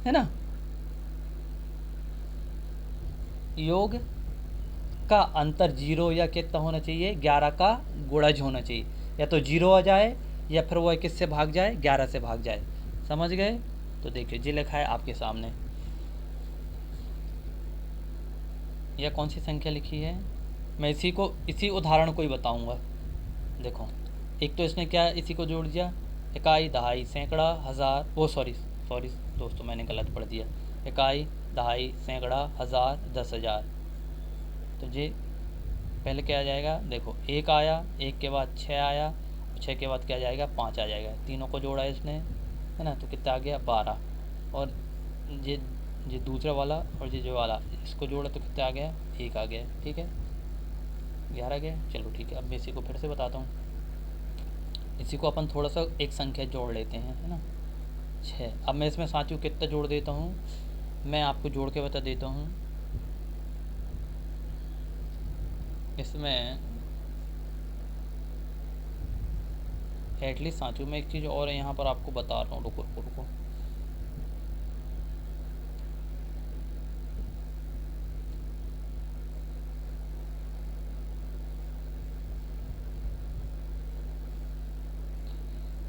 है ना। योग का अंतर जीरो या कितना होना चाहिए, 11 का गुणज होना चाहिए, या तो जीरो आ जाए या फिर वह किससे भाग जाए, 11 से भाग जाए। समझ गए। तो देखिए जी लिखा है आपके सामने, यह कौन सी संख्या लिखी है, मैं इसी उदाहरण को ही बताऊंगा। देखो एक तो इसने क्या इसी को जोड़ दिया, इकाई दहाई सैकड़ा हज़ार, वो सॉरी दोस्तों मैंने गलत पढ़ दिया, इकाई दहाई सैकड़ा हज़ार 10,000। तो ये पहले क्या आ जाएगा, देखो 1 आया, 1 के बाद 6 आया, 6 के बाद क्या आ जाएगा, 5 आ जाएगा, तीनों को जोड़ा इसने, है ना, तो कितना आ गया 12। और ये दूसरा वाला और ये जो वाला इसको जोड़ा तो कितना आ गया, 1 आ गया, ठीक है 11 गया। चलो ठीक है, अब मैं इसी को फिर से बताता हूँ, इसी को अपन थोड़ा सा एक संख्या जोड़ लेते हैं, है ना, 6। अब मैं इसमें साथियों कितना जोड़ देता हूँ, मैं आपको जोड़ के बता देता हूँ। इसमें एटलीस्ट साथियों मैं एक चीज़ और यहाँ पर आपको बता रहा हूँ, रुको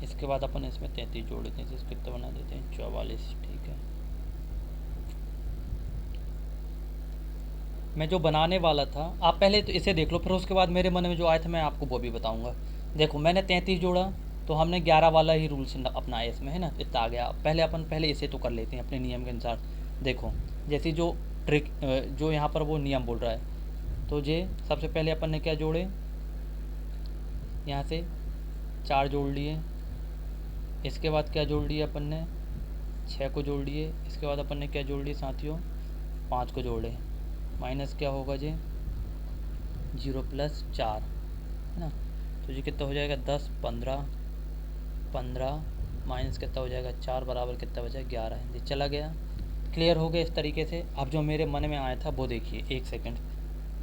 इसके बाद अपन इसमें 33 जोड़ देते हैं, इसको कितना बना देते हैं, 44, ठीक है। मैं जो बनाने वाला था, आप पहले तो इसे देख लो, फिर उसके बाद मेरे मन में जो आया था मैं आपको वो भी बताऊंगा। देखो मैंने 33 जोड़ा, तो हमने 11 वाला ही रूल्स अपनाया इसमें, है ना, इतना आ गया। पहले इसे तो कर लेते हैं अपने नियम के अनुसार। देखो जैसी जो ट्रिक जो यहाँ पर वो नियम बोल रहा है, तो ये सबसे पहले अपन ने क्या जोड़े, यहाँ से 4 जोड़ लिए, इसके बाद क्या जोड़ लिए अपन ने, 6 को जोड़ लिए, इसके बाद अपन ने क्या जोड़ लिए साथियों, 5 को जोड़े, माइनस क्या होगा जी, 0 + 4, है ना। तो ये कितना हो जाएगा, 10, 15 माइनस कितना हो जाएगा, 4 बराबर कितना बचा, 11। ये चला गया, क्लियर हो गया इस तरीके से। अब जो मेरे मन में आया था वो देखिए, एक सेकंड,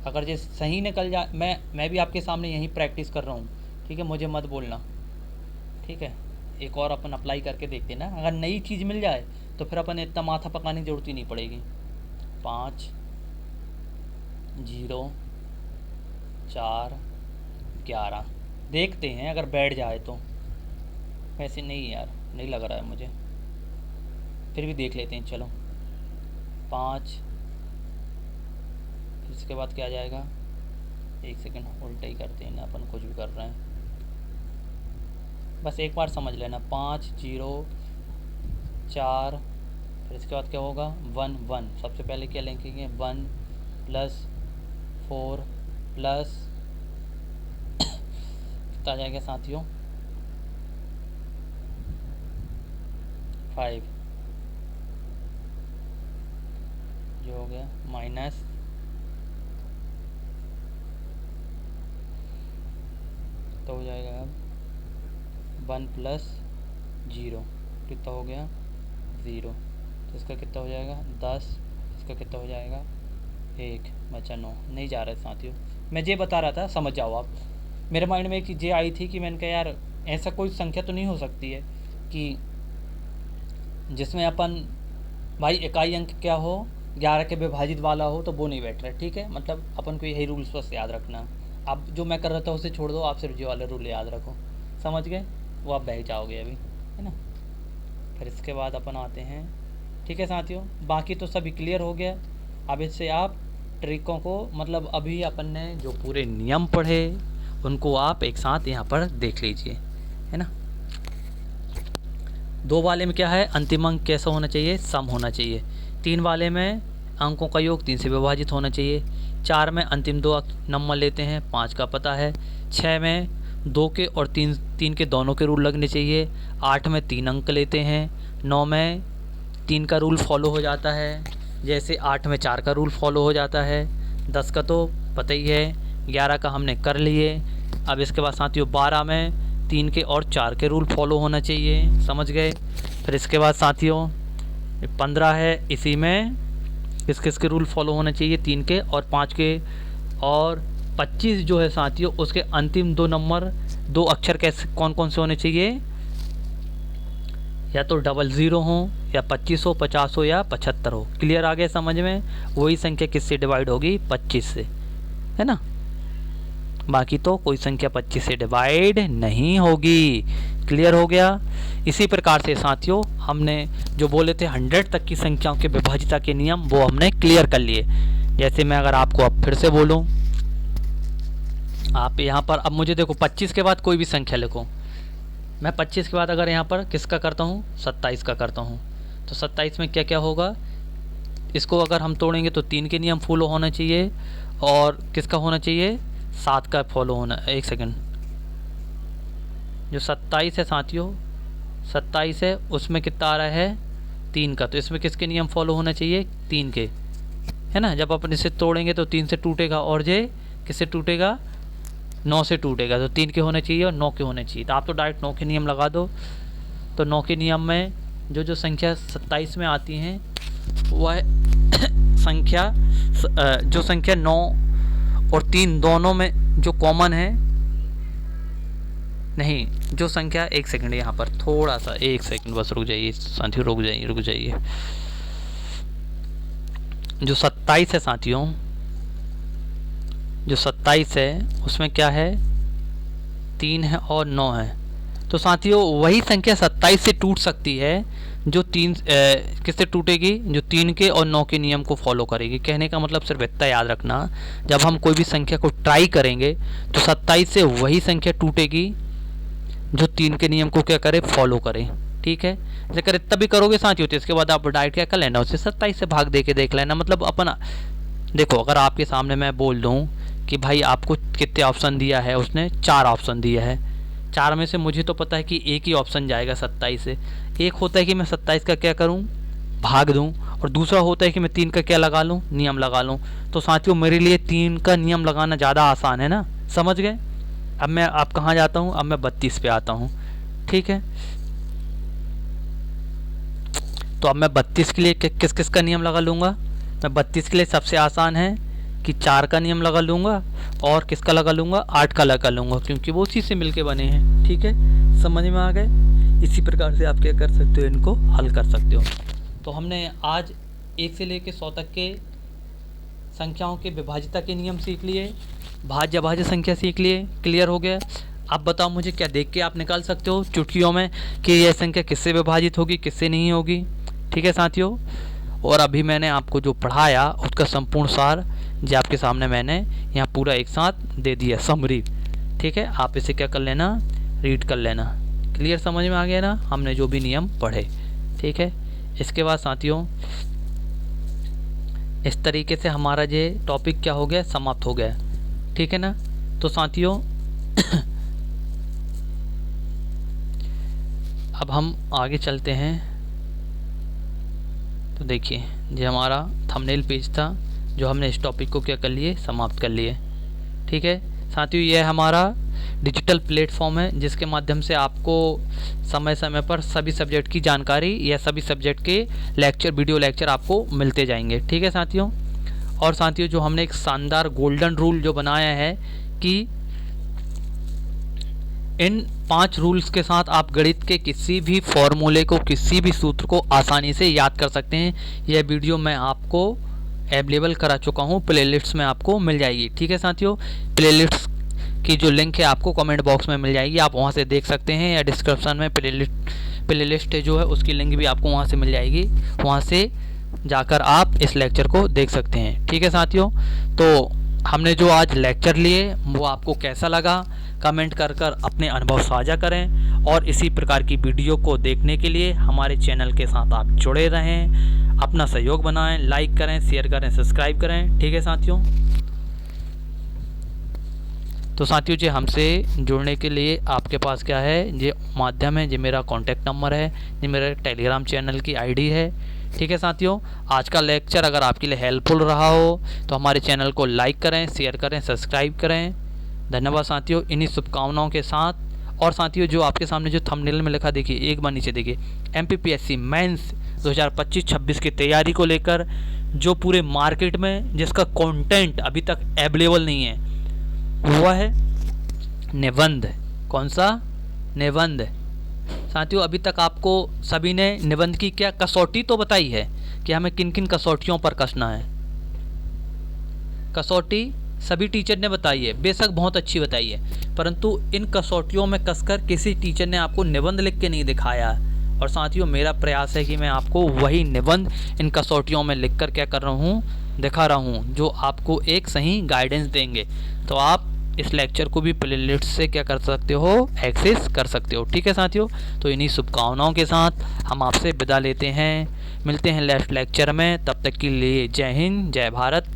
अगर ये सही निकल जाए, मैं भी आपके सामने यही प्रैक्टिस कर रहा हूँ, ठीक है, मुझे मत बोलना, ठीक है। एक और अपन अप्लाई करके देखते ना, अगर नई चीज़ मिल जाए तो फिर अपन इतना माथा पकाने की ज़रूरत ही नहीं पड़ेगी। 5, 0, 4, 11 देखते हैं अगर बैठ जाए तो, वैसे नहीं यार, नहीं लग रहा है मुझे, फिर भी देख लेते हैं, चलो 5, फिर इसके बाद क्या आ जाएगा, एक सेकंड उल्टा ही करते हैं ना, अपन कुछ भी कर रहे हैं, बस एक बार समझ लेना, 5, 0, 4, फिर इसके बाद क्या होगा, 1, 1, सबसे पहले क्या लिखेंगे, 1 + 4 प्लस कितना आ जाएगा साथियों, 5 जो हो गया माइनस तो हो जाएगा अब 1 प्लस 0 कितना हो गया 0, तो इसका कितना हो जाएगा 10, इसका कितना हो जाएगा 1 बचा 9। नहीं जा रहा है साथियों, मैं ये बता रहा था, समझ जाओ आप। मेरे माइंड में एक चीज़ ये आई थी कि मैंने कहा यार ऐसा कोई संख्या तो नहीं हो सकती है कि जिसमें अपन भाई इकाई अंक क्या हो 11 के विभाजित वाला हो, तो वो नहीं बैठ रहा है। ठीक है, मतलब अपन को यही रूल्स बस याद रखना। अब जो मैं कर रहा था उसे छोड़ दो, आप सिर्फ ये वाले रूल याद रखो, समझ गए, वो आप बैठ जाओगे अभी, है ना। फिर इसके बाद अपन आते हैं, ठीक है साथियों, बाकी तो सभी क्लियर हो गया। अब इससे आप ट्रिकों को, मतलब अभी अपन ने जो पूरे नियम पढ़े उनको आप एक साथ यहाँ पर देख लीजिए, है ना। 2 वाले में क्या है, अंतिम अंक कैसा होना चाहिए, सम होना चाहिए। 3 वाले में अंकों का योग 3 से विभाजित होना चाहिए। 4 में अंतिम 2 नंबर लेते हैं, 5 का पता है। 6 में 2 के और 3 के दोनों के रूल लगने चाहिए। 8 में 3 अंक लेते हैं। 9 में 3 का रूल फॉलो हो जाता है, जैसे 8 में 4 का रूल फॉलो हो जाता है। 10 का तो पता ही है, 11 का हमने कर लिए। अब इसके बाद साथियों 12 में 3 के और 4 के रूल फॉलो होना चाहिए, समझ गए। फिर इसके बाद साथियों 15 है, इसी में किस किस के रूल फॉलो होने चाहिए, 3 के और 5 के। और 25 जो है साथियों उसके अंतिम 2 नंबर 2 अक्षर कैसे कौन कौन से होने चाहिए, या तो 00 हो या 25 हो, 50 हो या 75 हो। क्लियर आ गया समझ में। वही संख्या किससे डिवाइड होगी, 25 से, है ना। बाकी तो कोई संख्या 25 से डिवाइड नहीं होगी। क्लियर हो गया। इसी प्रकार से साथियों हमने जो बोले थे 100 तक की संख्याओं के विभाजिता के नियम वो हमने क्लियर कर लिए। जैसे मैं अगर आपको अब फिर से बोलूं, आप यहाँ पर अब मुझे देखो 25 के बाद कोई भी संख्या लिखो। मैं 25 के बाद अगर यहाँ पर किसका करता हूँ, 27 का करता हूँ, तो 27 में क्या क्या होगा, इसको अगर हम तोड़ेंगे तो 3 के नियम फॉलो होना चाहिए और किसका होना चाहिए, 7 का फॉलो होना। एक सेकंड, जो 27 है साथियों 27 है उसमें कितना आ रहा है 3 का, तो इसमें किसके नियम फॉलो होना चाहिए, 3 के, है ना। जब अपन इसे तोड़ेंगे तो 3 से टूटेगा और जे किससे टूटेगा, 9 से टूटेगा, तो 3 के होने चाहिए और 9 के होने चाहिए। तो आप तो डायरेक्ट 9 के नियम लगा दो। तो 9 के नियम में जो संख्या 27 में आती हैं वह संख्या जो संख्या 9 और 3 दोनों में जो कॉमन है, नहीं जो संख्या, एक सेकंड यहाँ पर थोड़ा सा, एक सेकंड बस रुक जाइए साथियों, रुक जाइए। जो 27 है साथियों, जो 27 है उसमें क्या है, 3 है और 9 है। तो साथियों वही संख्या 27 से टूट सकती है जो 3 किससे टूटेगी, जो 3 के और 9 के नियम को फॉलो करेगी। कहने का मतलब सिर्फ इतना याद रखना, जब हम कोई भी संख्या को ट्राई करेंगे तो 27 से वही संख्या टूटेगी जो 3 के नियम को क्या करे, फॉलो करे। ठीक है, अगर इतना भी करोगे साथियों तो इसके बाद आप डायरेक्ट क्या कर लेना, उसे 27 से भाग दे के देख लेना। मतलब अपन देखो, अगर आपके सामने मैं बोल दूँ कि भाई आपको कितने ऑप्शन दिया है, उसने 4 ऑप्शन दिया है, 4 में से मुझे तो पता है कि एक ही ऑप्शन जाएगा 27 से। एक होता है कि मैं 27 का क्या करूं, भाग दूं, और दूसरा होता है कि मैं 3 का क्या लगा लूं, नियम लगा लूं। तो साथियों मेरे लिए 3 का नियम लगाना ज़्यादा आसान है ना, समझ गए। अब मैं आप कहाँ जाता हूं, अब मैं 32 पे आता हूं। ठीक है, तो अब मैं 32 के लिए किस किस का नियम लगा लूँगा। मैं 32 के लिए सबसे आसान है कि 4 का नियम लगा लूँगा और किसका लगा लूँगा, 8 का लगा लूँगा, क्योंकि वो उसी से मिलके बने हैं। ठीक है, समझ में आ गए। इसी प्रकार से आप क्या कर सकते हो, इनको हल कर सकते हो। तो हमने आज 1 से लेकर 100 तक के संख्याओं के विभाजिता के नियम सीख लिए, भाज्य भाज्य संख्या सीख लिए। क्लियर हो गया। अब बताओ मुझे, क्या देख के आप निकाल सकते हो चुटकियों में कि यह संख्या किससे विभाजित होगी, किससे नहीं होगी। ठीक है साथियों, और अभी मैंने आपको जो पढ़ाया उसका संपूर्ण सार जो आपके सामने मैंने यहाँ पूरा एक साथ दे दिया, समरी। ठीक है, आप इसे क्या कर लेना, रीड कर लेना। क्लियर समझ में आ गया ना, हमने जो भी नियम पढ़े। ठीक है, इसके बाद साथियों इस तरीके से हमारा ये टॉपिक क्या हो गया, समाप्त हो गया। ठीक है ना। तो साथियों अब हम आगे चलते हैं। तो देखिए ये हमारा थंबनेल पेज था जो हमने इस टॉपिक को क्या कर लिए, समाप्त कर लिए। ठीक है साथियों, यह हमारा डिजिटल प्लेटफॉर्म है जिसके माध्यम से आपको समय समय पर सभी सब्जेक्ट की जानकारी या सभी सब्जेक्ट के लेक्चर, वीडियो लेक्चर आपको मिलते जाएंगे। ठीक है साथियों, और साथियों जो हमने एक शानदार गोल्डन रूल जो बनाया है कि इन 5 रूल्स के साथ आप गणित के किसी भी फॉर्मूले को, किसी भी सूत्र को आसानी से याद कर सकते हैं। यह वीडियो मैं आपको अवेलेबल करा चुका हूँ, प्लेलिस्ट में आपको मिल जाएगी। ठीक है साथियों, प्लेलिस्ट की जो लिंक है आपको कमेंट बॉक्स में मिल जाएगी, आप वहाँ से देख सकते हैं, या डिस्क्रिप्शन में प्लेलिस्ट जो है उसकी लिंक भी आपको वहाँ से मिल जाएगी, वहाँ से जाकर आप इस लेक्चर को देख सकते हैं। ठीक है साथियों, तो हमने जो आज लेक्चर लिए वो आपको कैसा लगा कमेंट कर अपने अनुभव साझा करें, और इसी प्रकार की वीडियो को देखने के लिए हमारे चैनल के साथ आप जुड़े रहें, अपना सहयोग बनाएं, लाइक करें, शेयर करें, सब्सक्राइब करें। ठीक है साथियों, तो साथियों जी हमसे जुड़ने के लिए आपके पास क्या है, ये माध्यम है, ये मेरा कॉन्टैक्ट नंबर है, ये मेरे टेलीग्राम चैनल की आईडी है। ठीक है साथियों, आज का लेक्चर अगर आपके लिए हेल्पफुल रहा हो तो हमारे चैनल को लाइक करें, शेयर करें, सब्सक्राइब करें। धन्यवाद साथियों, इन्हीं शुभकामनाओं के साथ। और साथियों जो आपके सामने जो थंबनेल में लिखा देखिए, एक बार नीचे देखिए, MPPSC मेंस 2025-26 की तैयारी को लेकर जो पूरे मार्केट में जिसका कंटेंट अभी तक अवेलेबल नहीं है वो है निबंध। कौन सा? निबंध। साथियों अभी तक आपको सभी ने निबंध की क्या कसौटी तो बताई है कि हमें किन किन कसौटियों पर कसना है। कसौटी सभी टीचर ने बताई है, बेशक बहुत अच्छी बताई है, परंतु इन कसौटियों में कसकर किसी टीचर ने आपको निबंध लिख के नहीं दिखाया। और साथियों मेरा प्रयास है कि मैं आपको वही निबंध इन कसौटियों में लिखकर क्या कर रहा हूँ, दिखा रहा हूँ, जो आपको एक सही गाइडेंस देंगे। तो आप इस लेक्चर को भी प्लेलिस्ट से क्या कर सकते हो, एक्सेस कर सकते हो। ठीक है साथियों, तो इन्हीं शुभकामनाओं के साथ हम आपसे विदा लेते हैं, मिलते हैं नेक्स्ट लेक्चर में। तब तक के लिए जय हिंद, जय भारत।